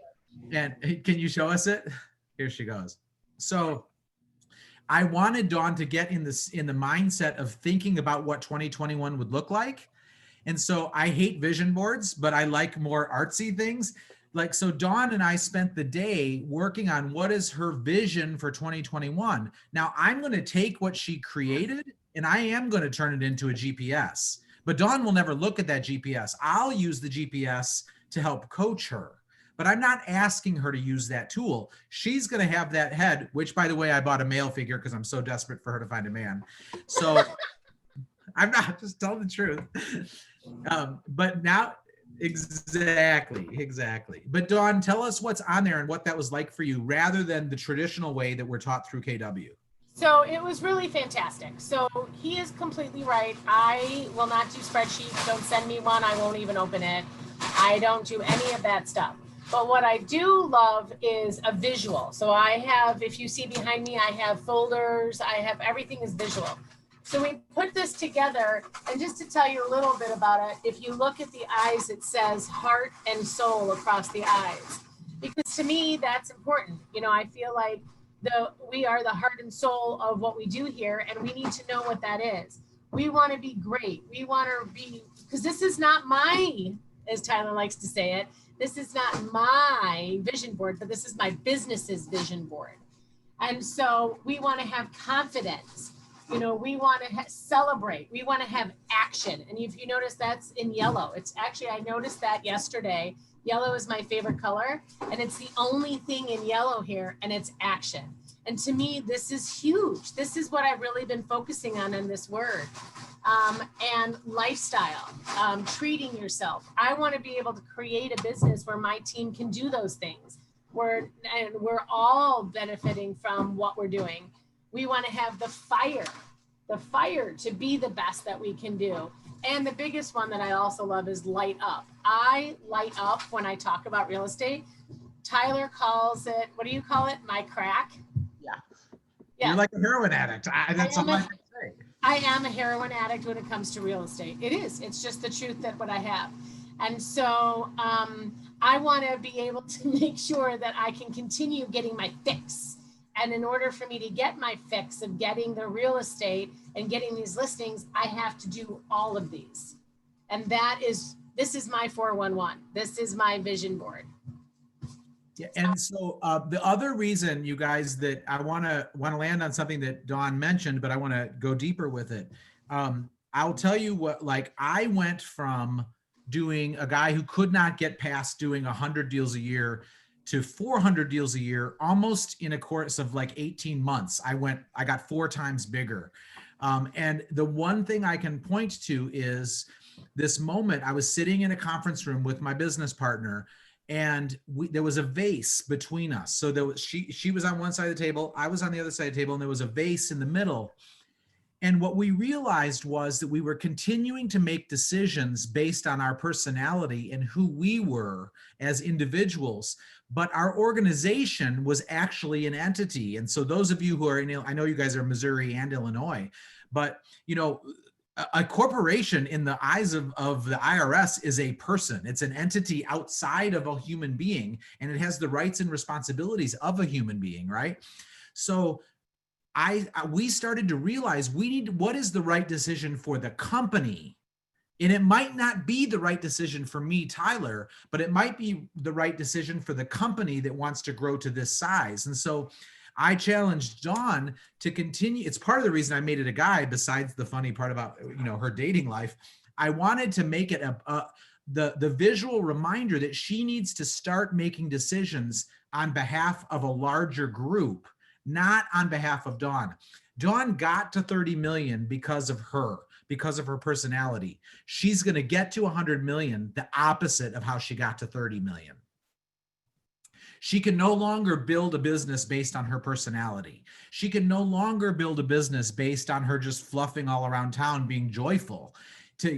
and can you show us it? Here she goes. So I wanted Dawn to get in the mindset of thinking about what 2021 would look like. And so I hate vision boards, but I like more artsy things. Like, so Dawn and I spent the day working on what is her vision for 2021. Now I'm going to take what she created and I am going to turn it into a GPS, but Dawn will never look at that GPS. I'll use the GPS to help coach her. But I'm not asking her to use that tool. She's going to have that head, which, by the way, I bought a male figure because I'm so desperate for her to find a man. So I'm not just telling the truth. But now, exactly. But Dawn, tell us what's on there and what that was like for you, rather than the traditional way that we're taught through KW. So it was really fantastic. So he is completely right. I will not do spreadsheets. Don't send me one. I won't even open it. I don't do any of that stuff. But what I do love is a visual. So I have, if you see behind me, I have folders, I have, everything is visual. So we put this together, and just to tell you a little bit about it, if you look at the eyes, it says heart and soul across the eyes. Because to me, that's important. I feel like we are the heart and soul of what we do here, and we need to know what that is. We want to be great. We want to be, because this is not my, as Tyler likes to say it, this is not my vision board, but this is my business's vision board. And so we want to have confidence. We want to celebrate. We want to have action. And if you notice, that's in yellow. It's actually, I noticed that yesterday. Yellow is my favorite color, and it's the only thing in yellow here, and it's action. And to me, this is huge. This is what I've really been focusing on in this word. And lifestyle, treating yourself. I want to be able to create a business where my team can do those things, and we're all benefiting from what we're doing. We want to have the fire to be the best that we can do. And the biggest one that I also love is light up. I light up when I talk about real estate. Tyler calls it, what do you call it? My crack? Yeah. You're like a heroin addict. That's something I can say. I am a heroin addict when it comes to real estate. It is. It's just the truth that what I have. And so I want to be able to make sure that I can continue getting my fix. And in order for me to get my fix of getting the real estate and getting these listings, I have to do all of these. And this is my 411. This is my vision board. Yeah, and so the other reason, you guys, that I want to land on something that Dawn mentioned, but I want to go deeper with it. I'll tell you what, like, I went from doing a guy who could not get past doing 100 deals a year to 400 deals a year, almost in a course of like 18 months. I got 4 times bigger. And the one thing I can point to is this moment. I was sitting in a conference room with my business partner, and there was a vase between us. So she was on one side of the table, I was on the other side of the table, and there was a vase in the middle. And what we realized was that we were continuing to make decisions based on our personality and who we were as individuals, but our organization was actually an entity. And so those of you who are I know you guys are Missouri and Illinois, but a corporation in the eyes of the IRS is a person. It's an entity outside of a human being, and it has the rights and responsibilities of a human being, right? So we started to realize what is the right decision for the company. And it might not be the right decision for me, Tyler, but it might be the right decision for the company that wants to grow to this size. And so I challenged Dawn to continue. It's part of the reason I made it a guy, besides the funny part about, her dating life. I wanted to make it the visual reminder that she needs to start making decisions on behalf of a larger group, not on behalf of Dawn. Dawn got to 30 million because of her personality. She's going to get to 100 million the opposite of how she got to 30 million. She can no longer build a business based on her personality. She can no longer build a business based on her just fluffing all around town, being joyful.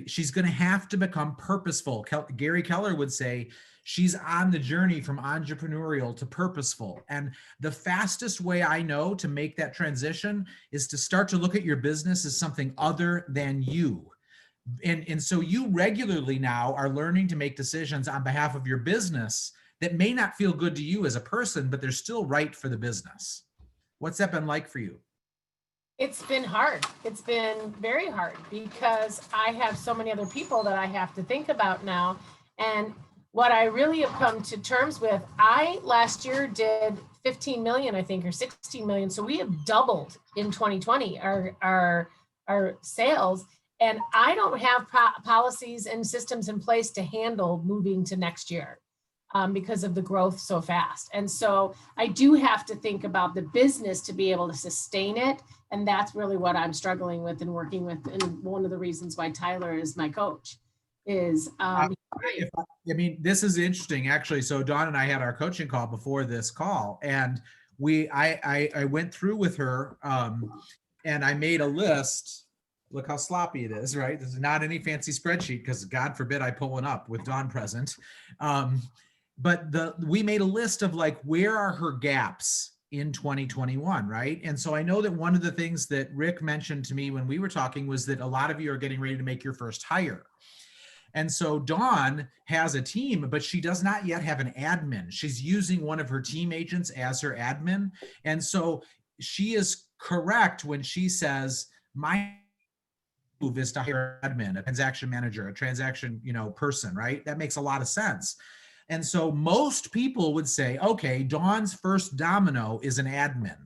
She's going to have to become purposeful. Gary Keller would say, she's on the journey from entrepreneurial to purposeful. And the fastest way I know to make that transition is to start to look at your business as something other than you. And so you regularly now are learning to make decisions on behalf of your business that may not feel good to you as a person, but they're still right for the business. What's that been like for you? It's been hard. It's been very hard because I have so many other people that I have to think about now. And what I really have come to terms with, I last year did 15 million, I think, or 16 million. So we have doubled in 2020 our sales. And I don't have policies and systems in place to handle moving to next year because of the growth so fast. And so I do have to think about the business to be able to sustain it. And that's really what I'm struggling with and working with. And one of the reasons why Tyler is my coach is this is interesting, actually. So Dawn and I had our coaching call before this call, and I went through with her and I made a list. Look how sloppy it is, right? This is not any fancy spreadsheet, because God forbid I pull one up with Dawn present. But we made a list of like, where are her gaps in 2021, right? And so I know that one of the things that Rick mentioned to me when we were talking was that a lot of you are getting ready to make your first hire. And so Dawn has a team, but she does not yet have an admin. She's using one of her team agents as her admin. And so she is correct when she says, my move is to hire an admin, a transaction manager, a transaction, person, right? That makes a lot of sense. And so most people would say, okay, Dawn's first domino is an admin.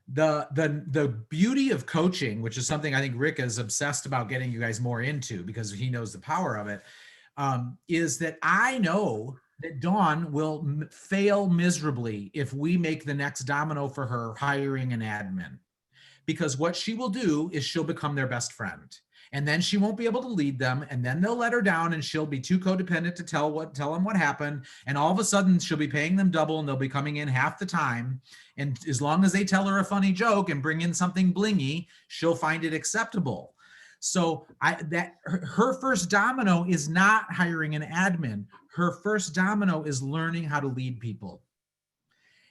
The beauty of coaching, which is something I think Rick is obsessed about getting you guys more into because he knows the power of it, is that I know that Dawn will fail miserably if we make the next domino for her hiring an admin. Because what she will do is she'll become their best friend. And then she won't be able to lead them. And then they'll let her down and she'll be too codependent to tell them what happened. And all of a sudden she'll be paying them double and they'll be coming in half the time. And as long as they tell her a funny joke and bring in something blingy, she'll find it acceptable. So her first domino is not hiring an admin. Her first domino is learning how to lead people.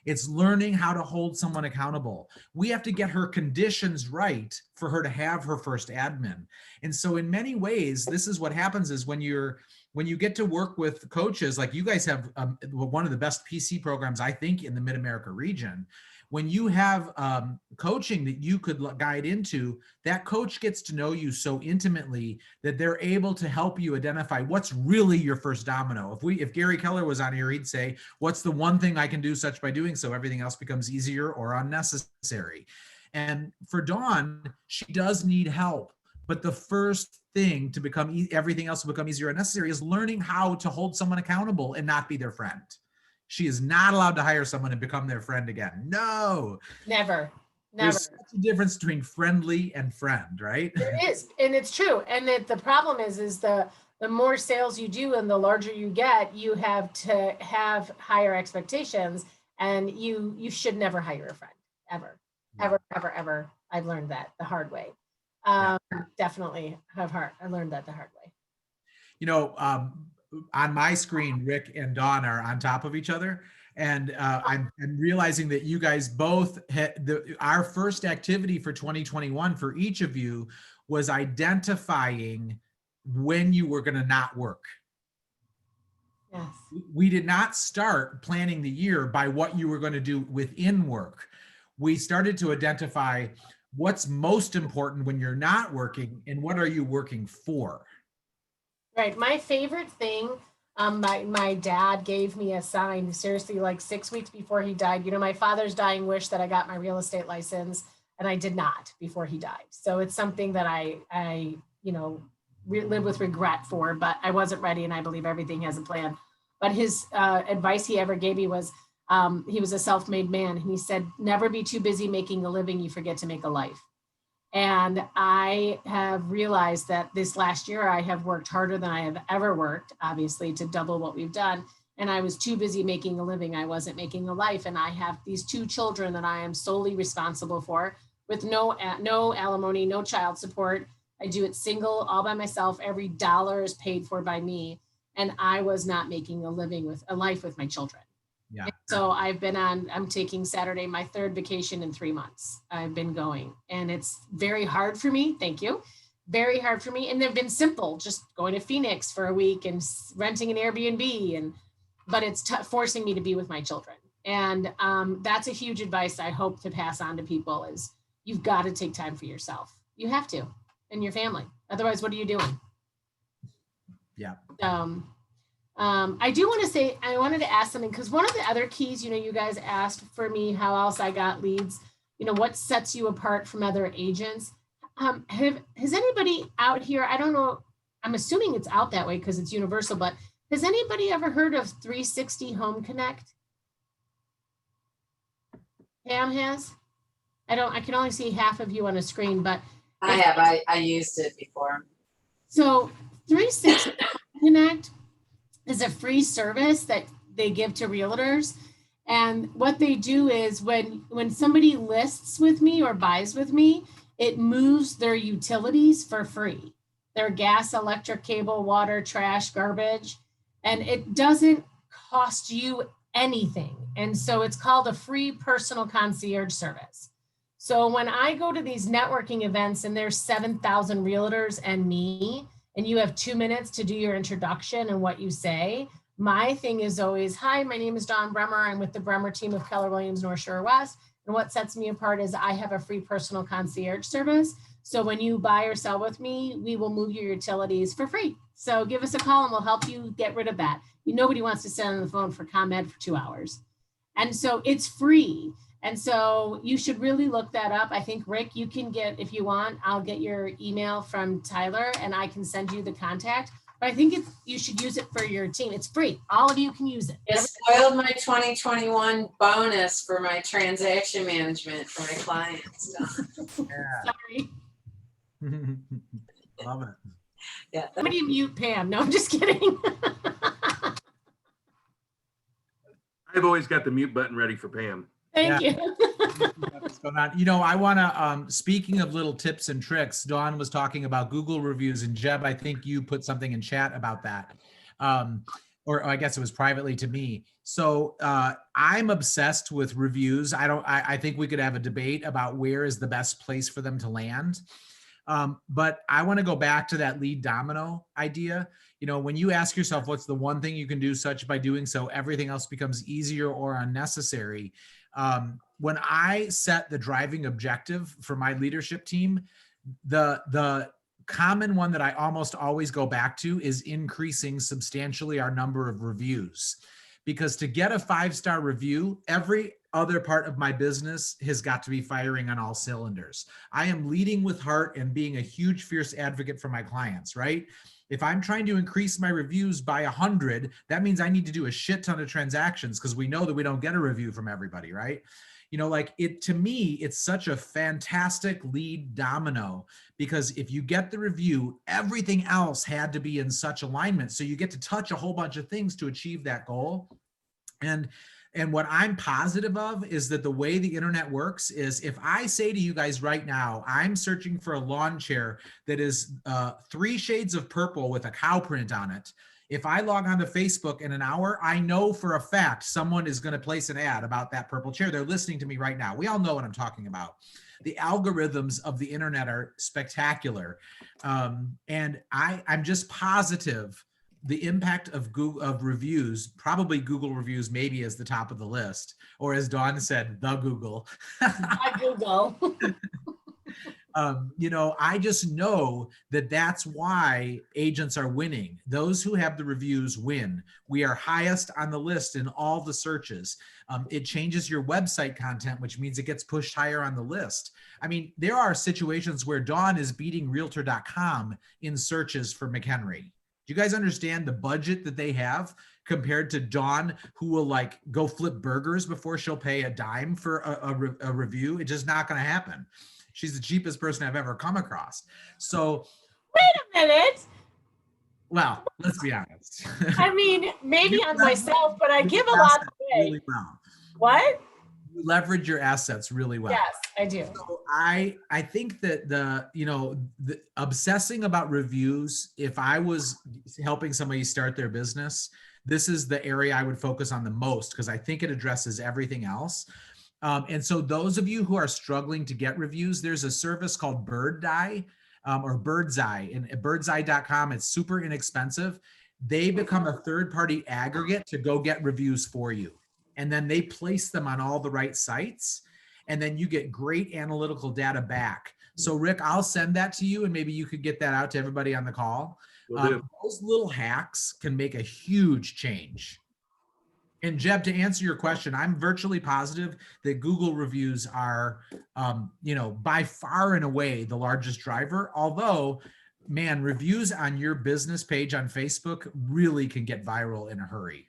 It's learning how to hold someone accountable. We have to get her conditions right for her to have her first admin. And so in many ways, this is what happens is when you get to work with coaches, like you guys have one of the best PC programs, I think, in the Mid-America region. When you have coaching that you could guide into, that coach gets to know you so intimately that they're able to help you identify what's really your first domino. If Gary Keller was on here, he'd say, what's the one thing I can do such by doing so everything else becomes easier or unnecessary? And for Dawn, she does need help. But the first thing to become everything else will become easier and necessary is learning how to hold someone accountable and not be their friend. She is not allowed to hire someone and become their friend again. No. Never. There's such a difference between friendly and friend, right? There is, and it's true. And the problem is the more sales you do and the larger you get, you have to have higher expectations, and you should never hire a friend, ever, ever. I've learned that the hard way. Definitely I learned that the hard way. On my screen, Rick and Dawn are on top of each other. And I'm realizing that you guys both had our first activity for 2021 for each of you was identifying when you were going to not work. Yes. We did not start planning the year by what you were going to do within work. We started to identify what's most important when you're not working and what are you working for. Right. My favorite thing, my dad gave me a sign, seriously, like 6 weeks before he died. You know, my father's dying wish that I got my real estate license, and I did not before he died. So it's something that I live with regret for, but I wasn't ready, and I believe everything has a plan. But his advice he ever gave me was, he was a self-made man. And he said, never be too busy making a living, you forget to make a life. And I have realized that this last year, I have worked harder than I have ever worked, obviously, to double what we've done. And I was too busy making a living. I wasn't making a life. And I have these 2 children that I am solely responsible for, with no alimony, no child support. I do it single, all by myself. Every dollar is paid for by me. And I was not making a living with a life with my children. Yeah. And so I'm taking Saturday, my 3rd vacation in 3 months. I've been going, and it's very hard for me. Thank you. Very hard for me. And they've been simple, just going to Phoenix for a week and renting an Airbnb. But it's forcing me to be with my children. And that's a huge advice I hope to pass on to people is you've got to take time for yourself. You have to, and your family. Otherwise, what are you doing? Yeah. I do want to say, I wanted to ask something, because one of the other keys, you guys asked for me how else I got leads, what sets you apart from other agents. Has anybody out here, I don't know, I'm assuming it's out that way because it's universal, but has anybody ever heard of 360 Home Connect? Pam has? I can only see half of you on a screen, but. I have, I used it before. So 360 Connect is a free service that they give to realtors. And what they do is when somebody lists with me or buys with me, it moves their utilities for free. Their gas, electric, cable, water, trash, garbage. And it doesn't cost you anything. And so it's called a free personal concierge service. So when I go to these networking events and there's 7,000 realtors and me, and you have 2 minutes to do your introduction and what you say, my thing is always, hi, my name is Dawn Bremer. I'm with the Bremer team of Keller Williams North Shore West. And what sets me apart is I have a free personal concierge service. So when you buy or sell with me, we will move your utilities for free. So give us a call and we'll help you get rid of that. Nobody wants to sit on the phone for ComEd for 2 hours. And so it's free. And so you should really look that up. I think, Rick, you can get, if you want, I'll get your email from Tyler and I can send you the contact. But I think you should use it for your team. It's free. All of you can use it. It spoiled my 2021 bonus for my transaction management for my clients. Sorry. Love it. Yeah. Somebody mute Pam. No, I'm just kidding. I've always got the mute button ready for Pam. Thank you. What's going on? I want to, speaking of little tips and tricks, Dawn was talking about Google reviews, and Jeb, I think you put something in chat about that. Or I guess it was privately to me. So I'm obsessed with reviews. I think we could have a debate about where is the best place for them to land. But I want to go back to that lead domino idea. When you ask yourself, what's the one thing you can do such by doing so, everything else becomes easier or unnecessary. When I set the driving objective for my leadership team, the common one that I almost always go back to is increasing substantially our number of reviews. Because to get a 5-star review, every other part of my business has got to be firing on all cylinders. I am leading with heart and being a huge, fierce advocate for my clients, right? If I'm trying to increase my reviews by 100, that means I need to do a shit ton of transactions because we know that we don't get a review from everybody, right? To me, it's such a fantastic lead domino because if you get the review, everything else had to be in such alignment. So you get to touch a whole bunch of things to achieve that goal. And what I'm positive of is that the way the internet works is if I say to you guys right now, I'm searching for a lawn chair that is 3 shades of purple with a cow print on it. If I log on to Facebook in an hour, I know for a fact someone is going to place an ad about that purple chair. They're listening to me right now. We all know what I'm talking about. The algorithms of the internet are spectacular. And I'm just positive the impact of Google, of reviews, probably Google reviews maybe as the top of the list, or as Dawn said, the Google. Google. You know, I just know that that's why agents are winning. Those who have the reviews win. We are highest on the list in all the searches. It changes your website content, which means it gets pushed higher on the list. I mean, there are situations where Dawn is beating Realtor.com in searches for McHenry. Do you guys understand the budget that they have compared to Dawn, who will like go flip burgers before she'll pay a dime for a review? It's just not going to happen. She's the cheapest person I've ever come across. So Wait a minute. well, let's be honest. I mean, maybe You on leverage myself, but I your give a lot assets away. really well. What? You leverage your assets really well. Yes, I do. So I think that the obsessing about reviews, if I was helping somebody start their business, this is the area I would focus on the most because I think it addresses everything else. And so those of you who are struggling to get reviews, there's a service called Birdeye or Birdseye, and at birdseye.com. It's super inexpensive. They become a third-party aggregate to go get reviews for you. And then they place them on all the right sites. And then you get great analytical data back. So Rick, I'll send that to you and maybe you could get that out to everybody on the call. Those little hacks can make a huge change. And Jeb, to answer your question, I'm virtually positive that Google reviews are, by far and away the largest driver. Although, man, reviews on your business page on Facebook really can get viral in a hurry.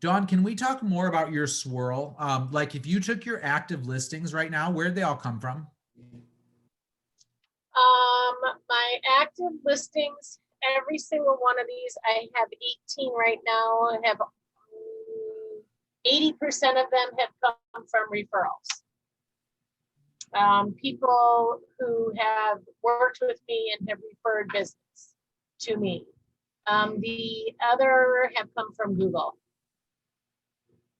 Dawn, can we talk more about your swirl? Like if you took your active listings right now, where'd they all come from? My active listings, every single one of these, I have 18 right now. I have 80% of them have come from referrals. People who have worked with me and have referred business to me. The other have come from Google.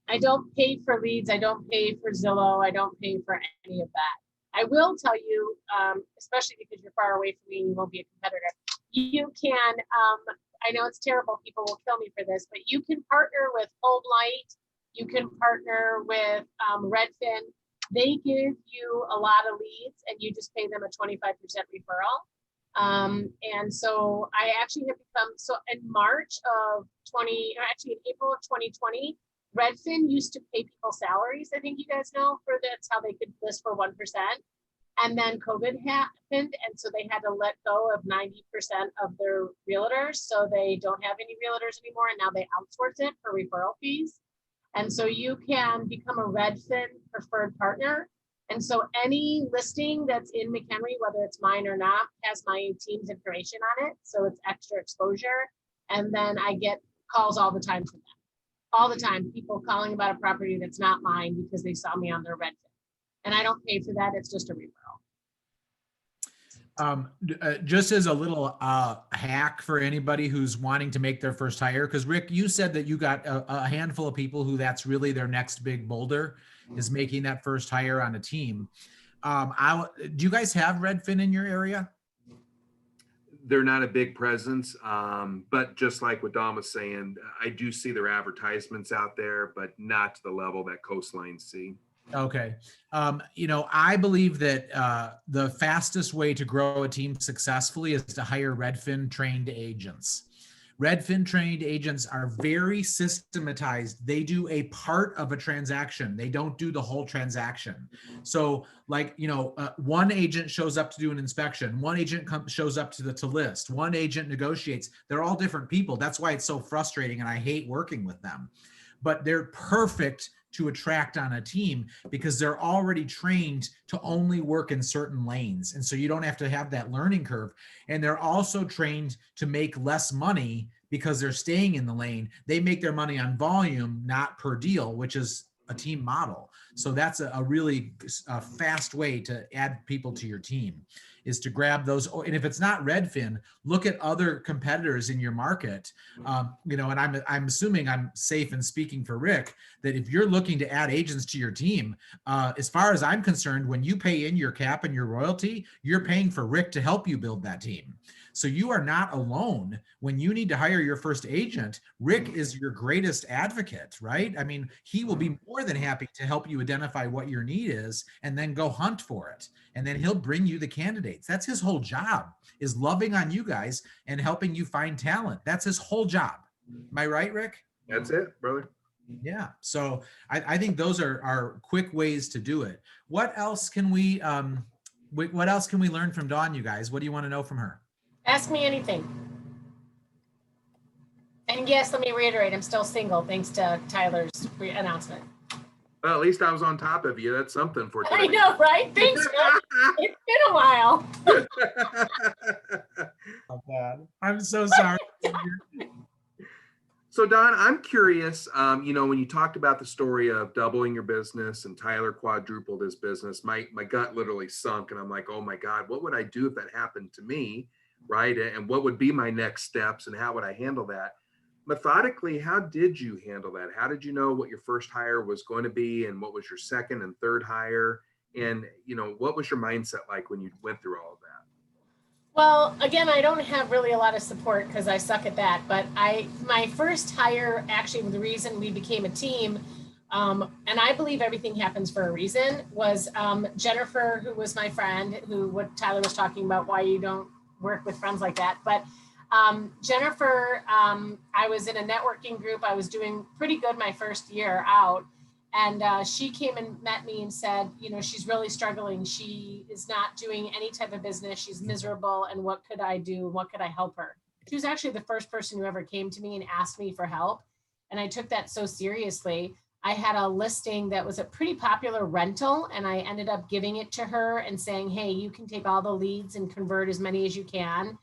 I don't pay for leads. I don't pay for Zillow. I don't pay for any of that. I will tell you, especially because you're far away from me and you won't be a competitor, you can, I know it's terrible, people will kill me for this, but you can partner with Home Light. You can partner with Redfin. They give you a lot of leads and you just pay them a 25% referral. And so I actually have become, so in April of 2020, Redfin used to pay people salaries. I think you guys know, for that's how they could list for 1%. And then COVID happened. And so they had to let go of 90% of their realtors. So they don't have any realtors anymore. And now they outsource it for referral fees. And so you can become a Redfin preferred partner. And so any listing that's in McHenry, whether it's mine or not, has my team's information on it. So it's extra exposure. And then I get calls all the time from them. All the time, people calling about a property that's not mine because they saw me on their Redfin. And I don't pay for that. It's just a referral. Just as a little hack for anybody who's wanting to make their first hire, because Rick, you said that you got a handful of people who that's really their next big boulder is making that first hire on a team. Do you guys have Redfin in your area? They're not a big presence, but just like what Dawn was saying, I do see their advertisements out there, but not to the level that Coastline see. Okay. I believe that the fastest way to grow a team successfully is to hire Redfin trained agents. Redfin trained agents are very systematized. They do a part of a transaction. They don't do the whole transaction. So like, one agent shows up to do an inspection. One agent shows up to list. One agent negotiates. They're all different people. That's why it's so frustrating and I hate working with them. But they're perfect to attract on a team because they're already trained to only work in certain lanes. And so you don't have to have that learning curve. And they're also trained to make less money because they're staying in the lane. They make their money on volume, not per deal, which is a team model. So that's a really fast way to add people to your team. is to grab those. And if it's not Redfin, look at other competitors in your market. And I'm assuming I'm safe in speaking for Rick, that if you're looking to add agents to your team, as far as I'm concerned, when you pay in your cap and your royalty, you're paying for Rick to help you build that team. So you are not alone when you need to hire your first agent. Rick is your greatest advocate, right? I mean, he will be more than happy to help you identify what your need is and then go hunt for it. And then he'll bring you the candidates. That's his whole job, is loving on you guys and helping you find talent. That's his whole job. Am I right, Rick? That's it, brother. Yeah. So I think those are quick ways to do it. What else can we learn from Dawn, you guys? What do you want to know from her? Ask me anything. And yes, let me reiterate, I'm still single thanks to Tyler's announcement. Well, at least I was on top of you. That's something for today. I know, right? Thanks, Rick. It's been a while. Oh, God. I'm so sorry. So Don, I'm curious, when you talked about the story of doubling your business and Tyler quadrupled his business, my gut literally sunk, and I'm like, oh my God, what would I do if that happened to me, right? And what would be my next steps and how would I handle that? Methodically, how did you handle that? How did you know what your first hire was going to be and what was your second and third hire? And, what was your mindset like when you went through all of that? Well, again, I don't have really a lot of support because I suck at that. But my first hire, actually, the reason we became a team, and I believe everything happens for a reason, was Jennifer, who was my friend, what Tyler was talking about, why you don't work with friends like that. But Jennifer, I was in a networking group. I was doing pretty good my first year out. And she came and met me and said, she's really struggling. She is not doing any type of business. She's miserable. And what could I do? What could I help her? She was actually the first person who ever came to me and asked me for help. And I took that so seriously. I had a listing that was a pretty popular rental, and I ended up giving it to her and saying, hey, you can take all the leads and convert as many as you can.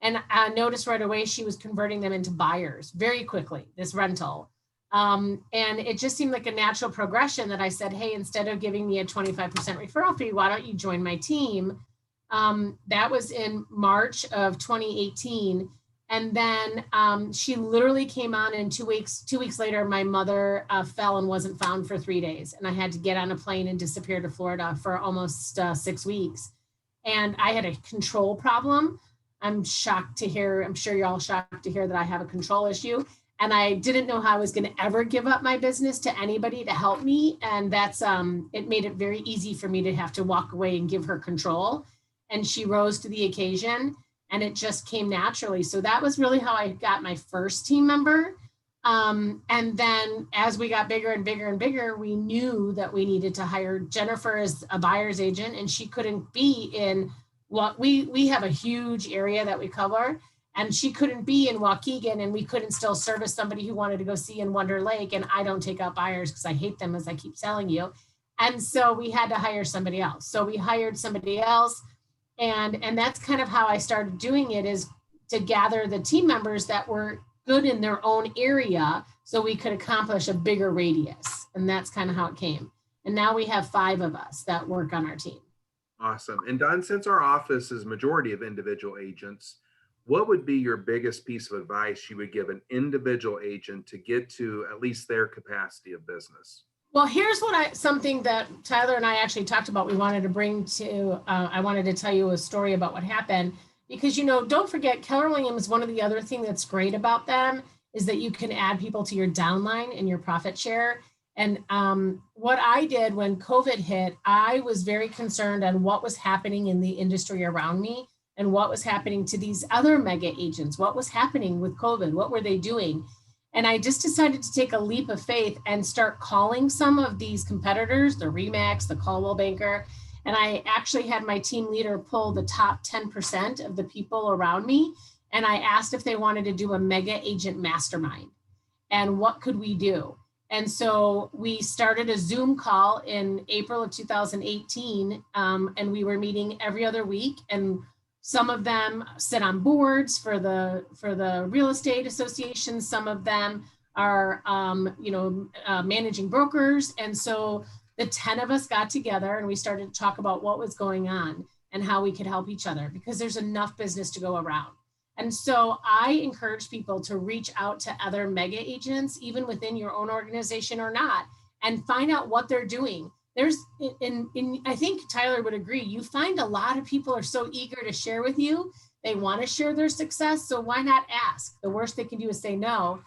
And I noticed right away she was converting them into buyers very quickly, this rental. And it just seemed like a natural progression that I said, hey, instead of giving me a 25% referral fee, why don't you join my team? That was in March of 2018. And then she literally came on, and 2 weeks later, my mother fell and wasn't found for 3 days. And I had to get on a plane and disappear to Florida for almost 6 weeks. And I had a control problem. I'm shocked to hear, I'm sure you're all shocked to hear that I have a control issue. And I didn't know how I was going to ever give up my business to anybody to help me. And that's, it made it very easy for me to have to walk away and give her control. And she rose to the occasion, and it just came naturally. So that was really how I got my first team member. And then as we got bigger and bigger and bigger, we knew that we needed to hire Jennifer as a buyer's agent, and she couldn't be in what we have a huge area that we cover. And she couldn't be in Waukegan, and we couldn't still service somebody who wanted to go see in Wonder Lake. And I don't take out buyers because I hate them, as I keep telling you. And so we had to hire somebody else. So we hired somebody else. And that's kind of how I started doing it, is to gather the team members that were good in their own area so we could accomplish a bigger radius. And that's kind of how it came. And now we have 5 of us that work on our team. Awesome. And Don, since our office is majority of individual agents, what would be your biggest piece of advice you would give an individual agent to get to at least their capacity of business? Well, here's something that Tyler and I actually talked about. We wanted to bring to, I wanted to tell you a story about what happened, because, don't forget, Keller Williams, one of the other things that's great about them is that you can add people to your downline and your profit share. And what I did when COVID hit, I was very concerned on what was happening in the industry around me and what was happening to these other mega agents. What was happening with COVID? What were they doing? And I just decided to take a leap of faith and start calling some of these competitors, the Remax, the Coldwell Banker. And I actually had my team leader pull the top 10% of the people around me. And I asked if they wanted to do a mega agent mastermind and what could we do? And so we started a Zoom call in April of 2018. And we were meeting every other week. And some of them sit on boards for the real estate association. Some of them are, managing brokers. And so the 10 of us got together and we started to talk about what was going on. and how we could help each other, because there's enough business to go around. And so I encourage people to reach out to other mega agents, even within your own organization or not, and find out what they're doing. There's, I think Tyler would agree, you find a lot of people are so eager to share with you. They want to share their success. So why not ask? The worst they can do is say no.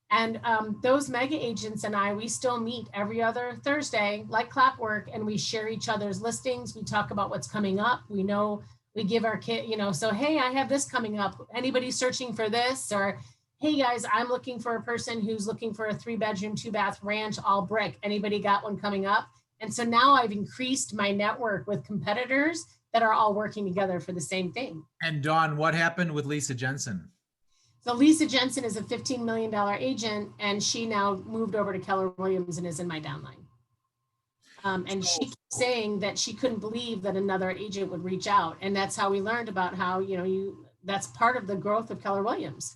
And those mega agents and I, we still meet every other Thursday, like clockwork, and we share each other's listings. We talk about what's coming up. We know, we give our kid, so, hey, I have this coming up. Anybody searching for this? Or, hey guys, I'm looking for a person who's looking for a 3-bedroom, 2-bath ranch, all brick. Anybody got one coming up? And so now I've increased my network with competitors that are all working together for the same thing. And Dawn, what happened with Lisa Jensen? So Lisa Jensen is a $15 million agent, and she now moved over to Keller Williams and is in my downline. And she keeps saying that she couldn't believe that another agent would reach out. And that's how we learned about how, that's part of the growth of Keller Williams.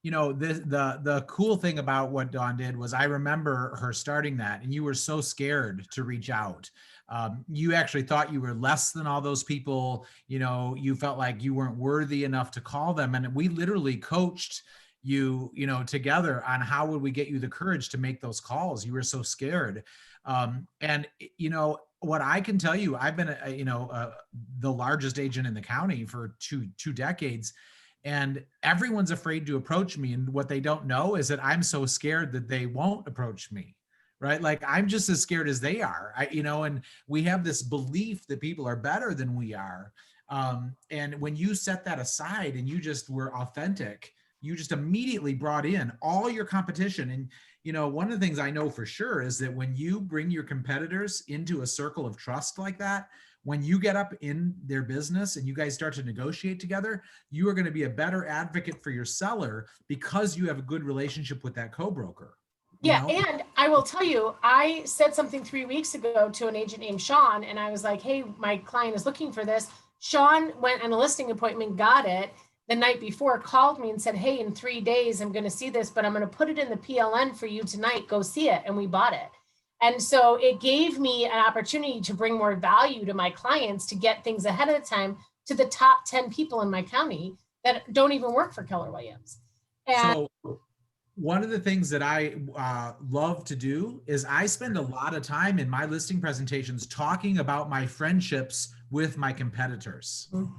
The cool thing about what Dawn did was, I remember her starting that, and you were so scared to reach out. You actually thought you were less than all those people. You felt like you weren't worthy enough to call them. And we literally coached you, together on how would we get you the courage to make those calls. You were so scared. What I can tell you, I've been, the largest agent in the county for two decades. And everyone's afraid to approach me. And what they don't know is that I'm so scared that they won't approach me, right? Like, I'm just as scared as they are, and we have this belief that people are better than we are. And when you set that aside and you just were authentic, you just immediately brought in all your competition. And, one of the things I know for sure is that when you bring your competitors into a circle of trust like that, when you get up in their business and you guys start to negotiate together, you are going to be a better advocate for your seller because you have a good relationship with that co-broker. Yeah. And I will tell you, I said something 3 weeks ago to an agent named Sean, and I was like, hey, my client is looking for this. Sean went on a listing appointment, got it the night before, called me and said, hey, in 3 days, I'm going to see this, but I'm going to put it in the PLN for you tonight. Go see it. And we bought it. And so it gave me an opportunity to bring more value to my clients, to get things ahead of the time to the top 10 people in my county that don't even work for Keller Williams. And so one of the things that I love to do is I spend a lot of time in my listing presentations talking about my friendships with my competitors. Mm-hmm.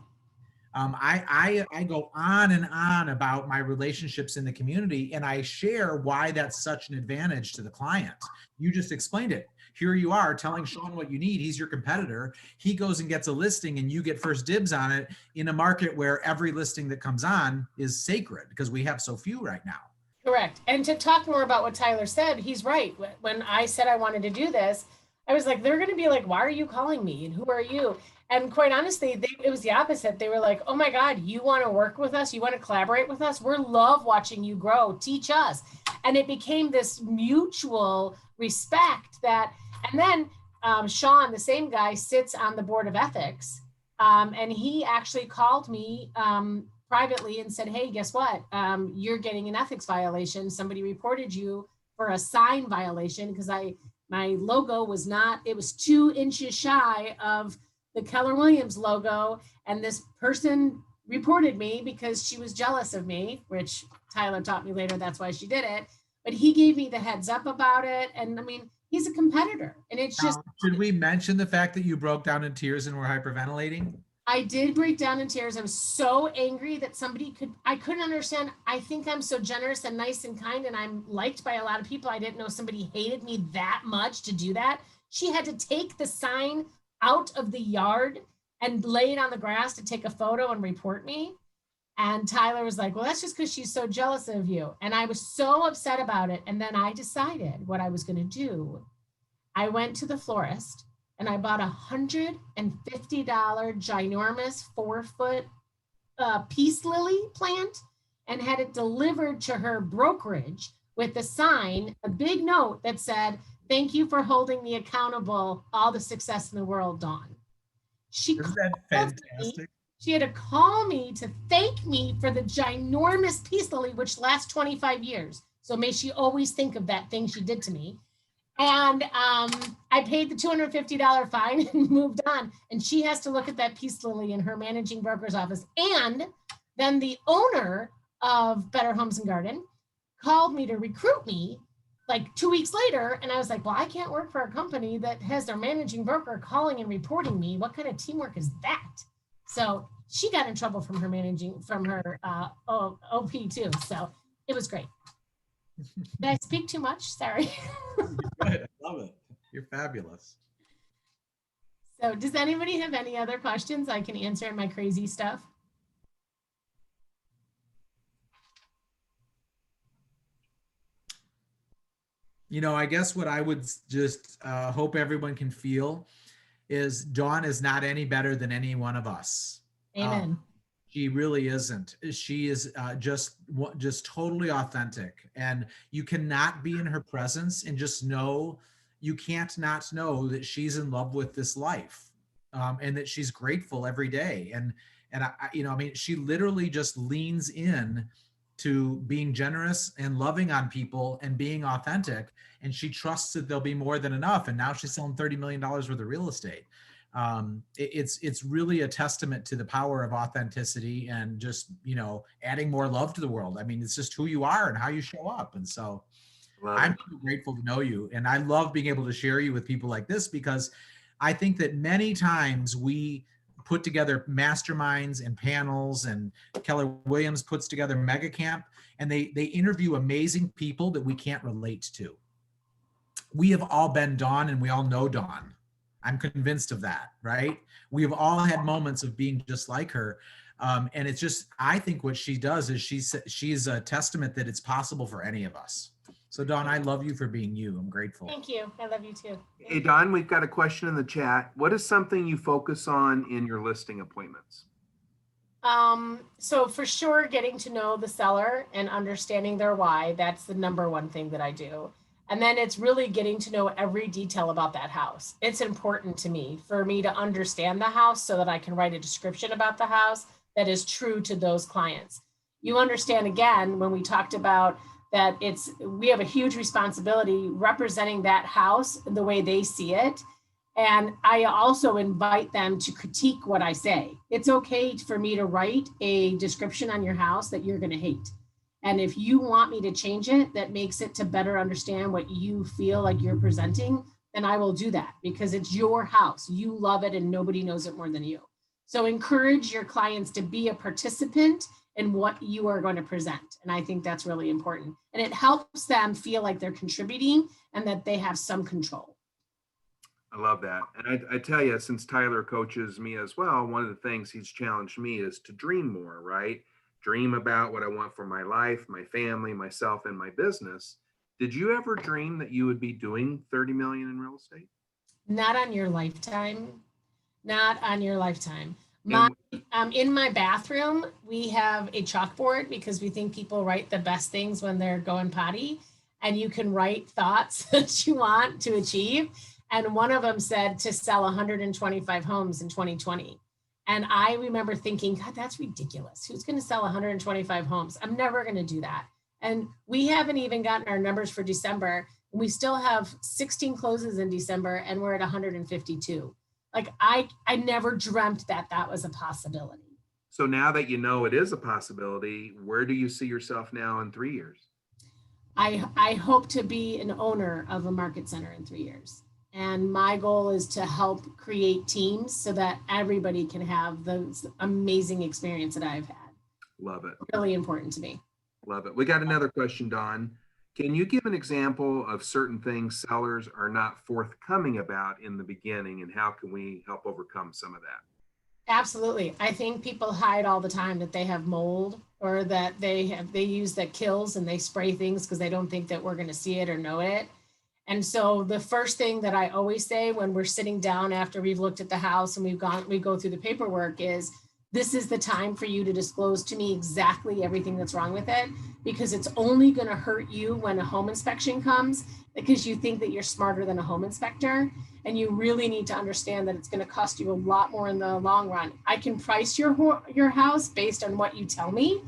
I go on and on about my relationships in the community, and I share why that's such an advantage to the client. You just explained it. Here you are telling Sean what you need. He's your competitor. He goes and gets a listing and you get first dibs on it in a market where every listing that comes on is sacred because we have so few right now. Correct. And to talk more about what Tyler said, he's right. When I said I wanted to do this, I was like, they're going to be like, why are you calling me? And who are you? And quite honestly, it was the opposite. They were like, oh my God, you want to work with us? You want to collaborate with us? We love watching you grow. Teach us. And it became this mutual respect that, and then Sean, the same guy, sits on the board of ethics. And he actually called me privately and said, hey, guess what? You're getting an ethics violation. Somebody reported you for a sign violation because my logo was not, it was 2 inches shy of the Keller Williams logo. And this person reported me because she was jealous of me, which Tyler taught me later, that's why she did it. But he gave me the heads up about it. And I mean, he's a competitor. And it's just. Should we mention the fact that you broke down in tears and were hyperventilating? I did break down in tears. I'm so angry that I couldn't understand. I think I'm so generous and nice and kind, and I'm liked by a lot of people. I didn't know somebody hated me that much to do that. She had to take the sign out of the yard and lay it on the grass to take a photo and report me. And Tyler was like, well, that's just because she's so jealous of you. And I was so upset about it. And then I decided what I was going to do. I went to the florist and I bought $150 ginormous 4-foot peace lily plant and had it delivered to her brokerage with a sign, a big note that said, thank you for holding me accountable. All the success in the world, Dawn. Isn't that fantastic? She had to call me to thank me for the ginormous peace lily, which lasts 25 years. So may she always think of that thing she did to me. And I paid the $250 fine and moved on. And she has to look at that peace lily in her managing broker's office. And then the owner of Better Homes and Garden called me to recruit me like 2 weeks later. And I was like, well, I can't work for a company that has their managing broker calling and reporting me. What kind of teamwork is that? So she got in trouble from her OP too. So it was great. Did I speak too much? Sorry. Good. I love it. You're fabulous. So does anybody have any other questions I can answer my crazy stuff? You know, I guess what I would just hope everyone can feel is Dawn is not any better than any one of us. Amen. She really isn't. She is just totally authentic, and you cannot be in her presence and just know, you can't not know that she's in love with this life, and that she's grateful every day. And I mean, she literally just leans in to being generous and loving on people and being authentic, and she trusts that there'll be more than enough. And now she's selling $30 million worth of real estate. It's really a testament to the power of authenticity and just, you know, adding more love to the world. I mean, it's just who you are and how you show up. And so I'm grateful to know you. And I love being able to share you with people like this, because I think that many times we put together masterminds and panels, and Keller Williams puts together Mega Camp, and they interview amazing people that we can't relate to. We have all been Dawn, and we all know Dawn. I'm convinced of that, right? We have all had moments of being just like her. And it's just, I think what she does is she's a testament that it's possible for any of us. So Dawn, I love you for being you. I'm grateful. Thank you. I love you too. Hey, Don, we've got a question in the chat. What is something you focus on in your listing appointments? So for sure, getting to know the seller and understanding their why, that's the number one thing that I do. And then it's really getting to know every detail about that house. It's important to me for me to understand the house so that I can write a description about the house that is true to those clients. You understand, again, when we talked about that, we have a huge responsibility representing that house the way they see it. And I also invite them to critique what I say. It's okay for me to write a description on your house that you're going to hate. And if you want me to change it, that makes it to better understand what you feel like you're presenting, then I will do that, because it's your house. You love it and nobody knows it more than you. So encourage your clients to be a participant in what you are going to present. And I think that's really important. And it helps them feel like they're contributing and that they have some control. I love that. And I tell you, since Tyler coaches me as well, one of the things he's challenged me is to dream more, right? Dream about what I want for my life, my family, myself, and my business. Did you ever dream that you would be doing 30 million in real estate? Not on your lifetime. Not on your lifetime. In my bathroom, we have a chalkboard because we think people write the best things when they're going potty, and you can write thoughts that you want to achieve. And one of them said to sell 125 homes in 2020. And I remember thinking, God, that's ridiculous. Who's going to sell 125 homes? I'm never going to do that. And we haven't even gotten our numbers for December. We still have 16 closes in December, and we're at 152. Like I never dreamt that was a possibility. So now that you know it is a possibility, where do you see yourself now in 3 years? I hope to be an owner of a market center in 3 years. And my goal is to help create teams so that everybody can have the amazing experience that I've had. Love it. Really important to me. Love it. We got another question, Dawn. Can you give an example of certain things sellers are not forthcoming about in the beginning, and how can we help overcome some of that? Absolutely. I think people hide all the time that they have mold, or that they use that kills, and they spray things because they don't think that we're going to see it or know it. And so the first thing that I always say when we're sitting down after we've looked at the house and we go through the paperwork is, this is the time for you to disclose to me exactly everything that's wrong with it, because it's only going to hurt you when a home inspection comes, because you think that you're smarter than a home inspector. And you really need to understand that it's going to cost you a lot more in the long run. I can price your house based on what you tell me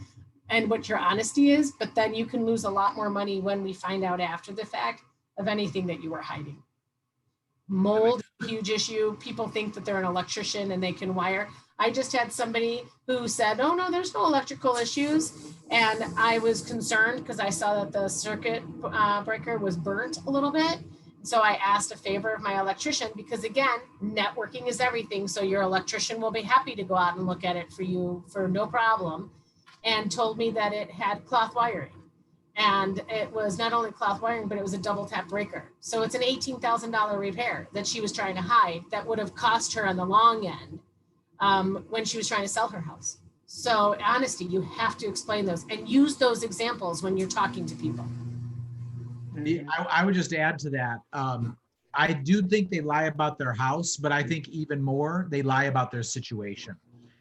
and what your honesty is, but then you can lose a lot more money when we find out after the fact of anything that you were hiding. Mold, huge issue. People think that they're an electrician and they can wire. I just had somebody who said, oh no, there's no electrical issues. And I was concerned because I saw that the circuit breaker was burnt a little bit. So I asked a favor of my electrician because again, networking is everything. So your electrician will be happy to go out and look at it for you for no problem, and told me that it had cloth wiring. And it was not only cloth wiring, but it was a double tap breaker. So it's an $18,000 repair that she was trying to hide that would have cost her on the long end when she was trying to sell her house. So honesty, you have to explain those and use those examples when you're talking to people. I would just add to that. I do think they lie about their house, but I think even more, they lie about their situation.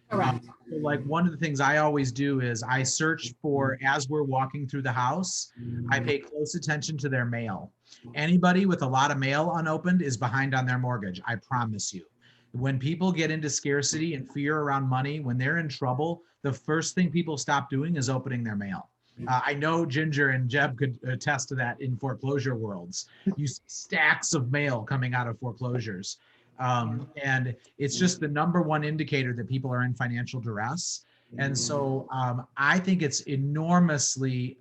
Correct. So like one of the things I always do is I search for, as we're walking through the house, I pay close attention to their mail. Anybody with a lot of mail unopened is behind on their mortgage. I promise you. When people get into scarcity and fear around money, when they're in trouble, the first thing people stop doing is opening their mail. I know Ginger and Jeb could attest to that in foreclosure worlds. You see stacks of mail coming out of foreclosures. And it's just the number one indicator that people are in financial duress. And so I think it's enormously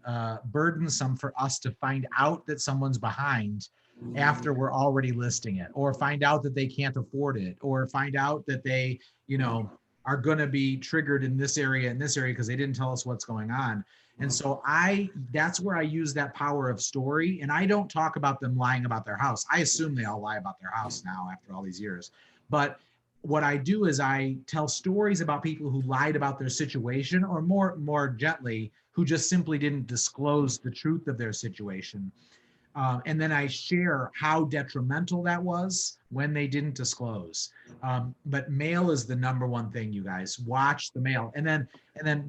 burdensome for us to find out that someone's behind after we're already listing it, or find out that they can't afford it, or find out that they, are going to be triggered in this area and this area because they didn't tell us what's going on. And so that's where I use that power of story. And I don't talk about them lying about their house. I assume they all lie about their house now after all these years. But what I do is I tell stories about people who lied about their situation, or more gently, who just simply didn't disclose the truth of their situation. And then I share how detrimental that was when they didn't disclose. But mail is the number one thing, you guys. Watch the mail. And then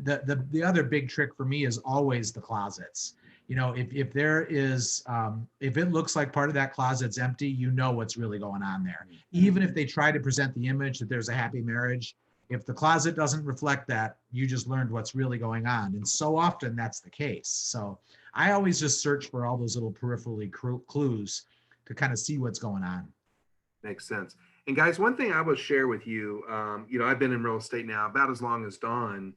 the other big trick for me is always the closets. If there is, if it looks like part of that closet's empty, you know what's really going on there. Even if they try to present the image that there's a happy marriage, if the closet doesn't reflect that, you just learned what's really going on. And so often that's the case. So I always just search for all those little peripherally clues to kind of see what's going on. Makes sense. And guys, one thing I will share with you, I've been in real estate now about as long as Dawn.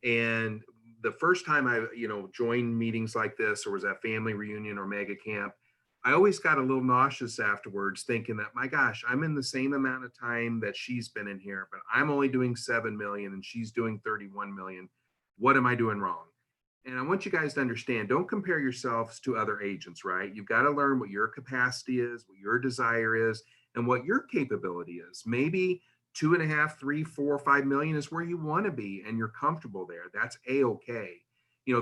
And the first time I, joined meetings like this, or was at family reunion or mega camp, I always got a little nauseous afterwards, thinking that, my gosh, I'm in the same amount of time that she's been in here, but I'm only doing 7 million and she's doing 31 million. What am I doing wrong? And I want you guys to understand, don't compare yourselves to other agents, right? You've got to learn what your capacity is, what your desire is, and what your capability is. Maybe 2.5, 3, 4, 5 million is where you want to be and you're comfortable there. That's a-okay.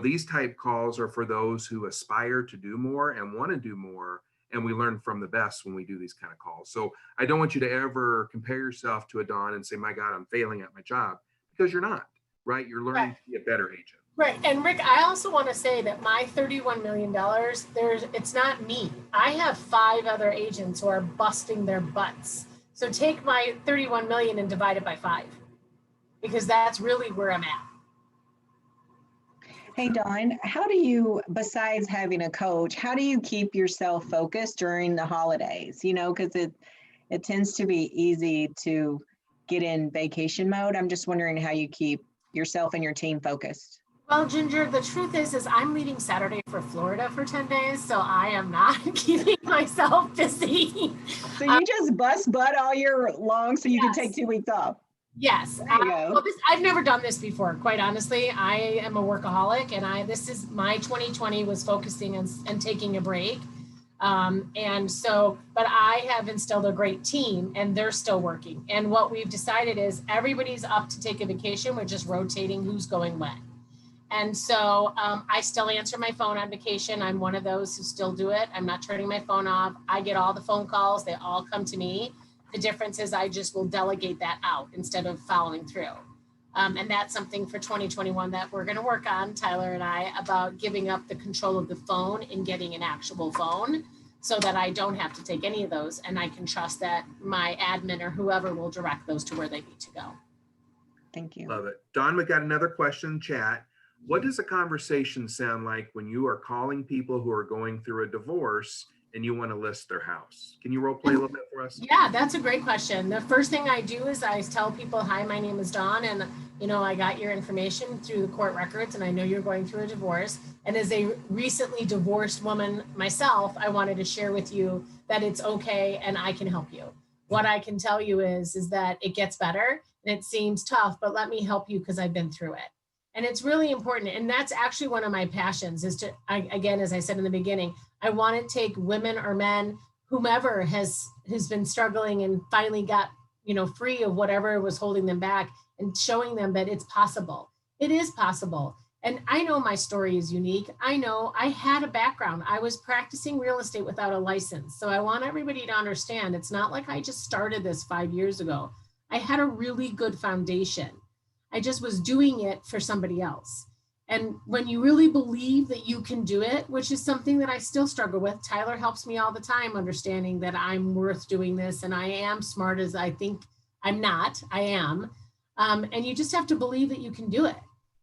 These type calls are for those who aspire to do more and want to do more. And we learn from the best when we do these kind of calls. So I don't want you to ever compare yourself to a Dawn and say, my God, I'm failing at my job, because you're not, right? You're learning to be a better agent. Right. And Rick, I also want to say that my $31 million, it's not me. I have 5 other agents who are busting their butts. So take my 31 million and divide it by 5, because that's really where I'm at. Hey, Dawn, how do you, besides having a coach, how do you keep yourself focused during the holidays? Because it tends to be easy to get in vacation mode. I'm just wondering how you keep yourself and your team focused. Well, Ginger, the truth is I'm leaving Saturday for Florida for 10 days, so I am not keeping myself busy. So you just bust butt all year long so you can take 2 weeks off? Yes. There you go. I've never done this before, quite honestly. I am a workaholic, and this is my 2020 was focusing and taking a break. But I have instilled a great team, and they're still working. And what we've decided is everybody's up to take a vacation. We're just rotating who's going when. And so I still answer my phone on vacation. I'm one of those who still do it. I'm not turning my phone off. I get all the phone calls. They all come to me. The difference is I just will delegate that out instead of following through. And that's something for 2021 that we're going to work on, Tyler and I, about giving up the control of the phone and getting an actual phone so that I don't have to take any of those. And I can trust that my admin or whoever will direct those to where they need to go. Thank you. Love it. Don, we got another question in chat. What does a conversation sound like when you are calling people who are going through a divorce and you want to list their house. Can you role play a little bit for us? Yeah, that's a great question. The first thing I do is I tell people, hi, my name is Dawn, and I got your information through the court records, and I know you're going through a divorce. And as a recently divorced woman myself, I wanted to share with you that it's okay and I can help you. What I can tell you is that it gets better and it seems tough, but let me help you because I've been through it. And it's really important. And that's actually one of my passions is to, again, as I said in the beginning, I want to take women or men, whomever has been struggling and finally got, free of whatever was holding them back and showing them that it's possible. It is possible. And I know my story is unique. I know I had a background. I was practicing real estate without a license. So I want everybody to understand it's not like I just started this 5 years ago. I had a really good foundation. I just was doing it for somebody else. And when you really believe that you can do it, which is something that I still struggle with, Tyler helps me all the time understanding that I'm worth doing this and I am smart as I think I'm not, I am. And you just have to believe that you can do it.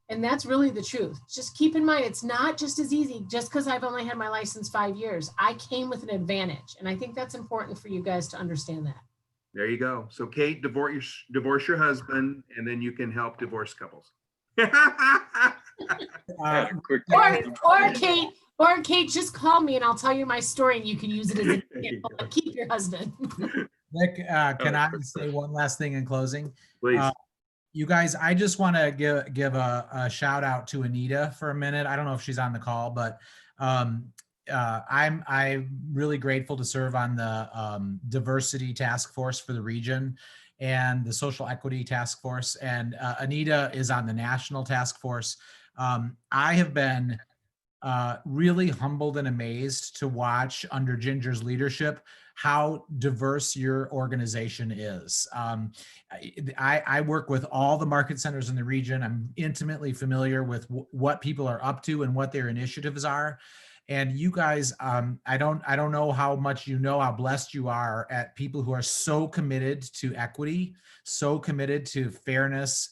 And that's really the truth. Just keep in mind, it's not just as easy just because I've only had my license 5 years. I came with an advantage. And I think that's important for you guys to understand that. There you go. So Kate, divorce your husband, and then you can help divorced couples. Or Kate, just call me and I'll tell you my story and you can use it as an example and keep your husband. Nick, can I say one last thing in closing? Please. You guys, I just want to give a shout out to Anita for a minute. I don't know if she's on the call, but I'm really grateful to serve on the diversity task force for the region and the social equity task force. And Anita is on the national task force. I have been really humbled and amazed to watch under Ginger's leadership how diverse your organization is. I work with all the market centers in the region. I'm intimately familiar with what people are up to and what their initiatives are. And you guys, I don't know how much you know how blessed you are at people who are so committed to equity, so committed to fairness,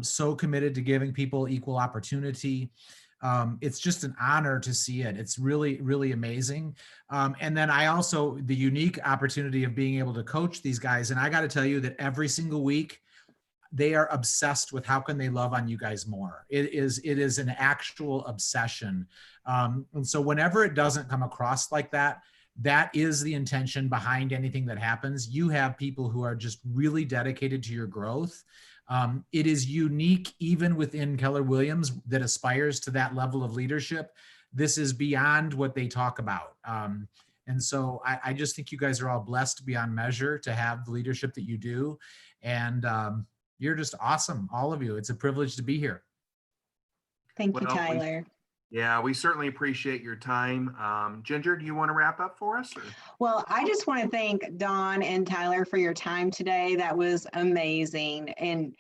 so committed to giving people equal opportunity. It's just an honor to see it. It's really, really amazing. And then I also, the unique opportunity of being able to coach these guys. And I got to tell you that every single week, they are obsessed with how can they love on you guys more. It is an actual obsession. And so whenever it doesn't come across like that, that is the intention behind anything that happens. You have people who are just really dedicated to your growth. It is unique even within Keller Williams that aspires to that level of leadership. This is beyond what they talk about. And so I just think you guys are all blessed beyond measure to have the leadership that you do. And you're just awesome, all of you. It's a privilege to be here. Thank you, Tyler. We certainly appreciate your time. Ginger, do you want to wrap up for us? Or? Well, I just want to thank Dawn and Tyler for your time today. That was amazing. And,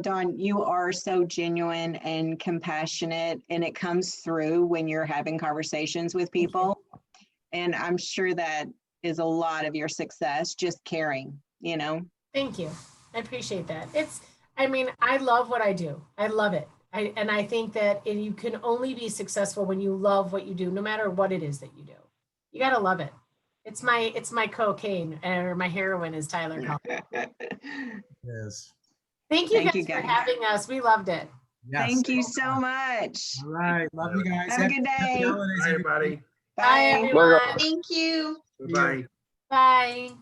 Dawn, you are so genuine and compassionate, and it comes through when you're having conversations with people. And I'm sure that is a lot of your success, just caring, Thank you. I appreciate that. I love what I do. I love it. I think that you can only be successful when you love what you do, no matter what it is that you do. You got to love it. It's my cocaine, or my heroin, as Tyler called it. Yes. Thank you guys for having us. We loved it. Yes. Thank you so much. All right. Love you guys. Have a good day. Bye, everybody. Bye, everyone. Thank you. Bye. Bye.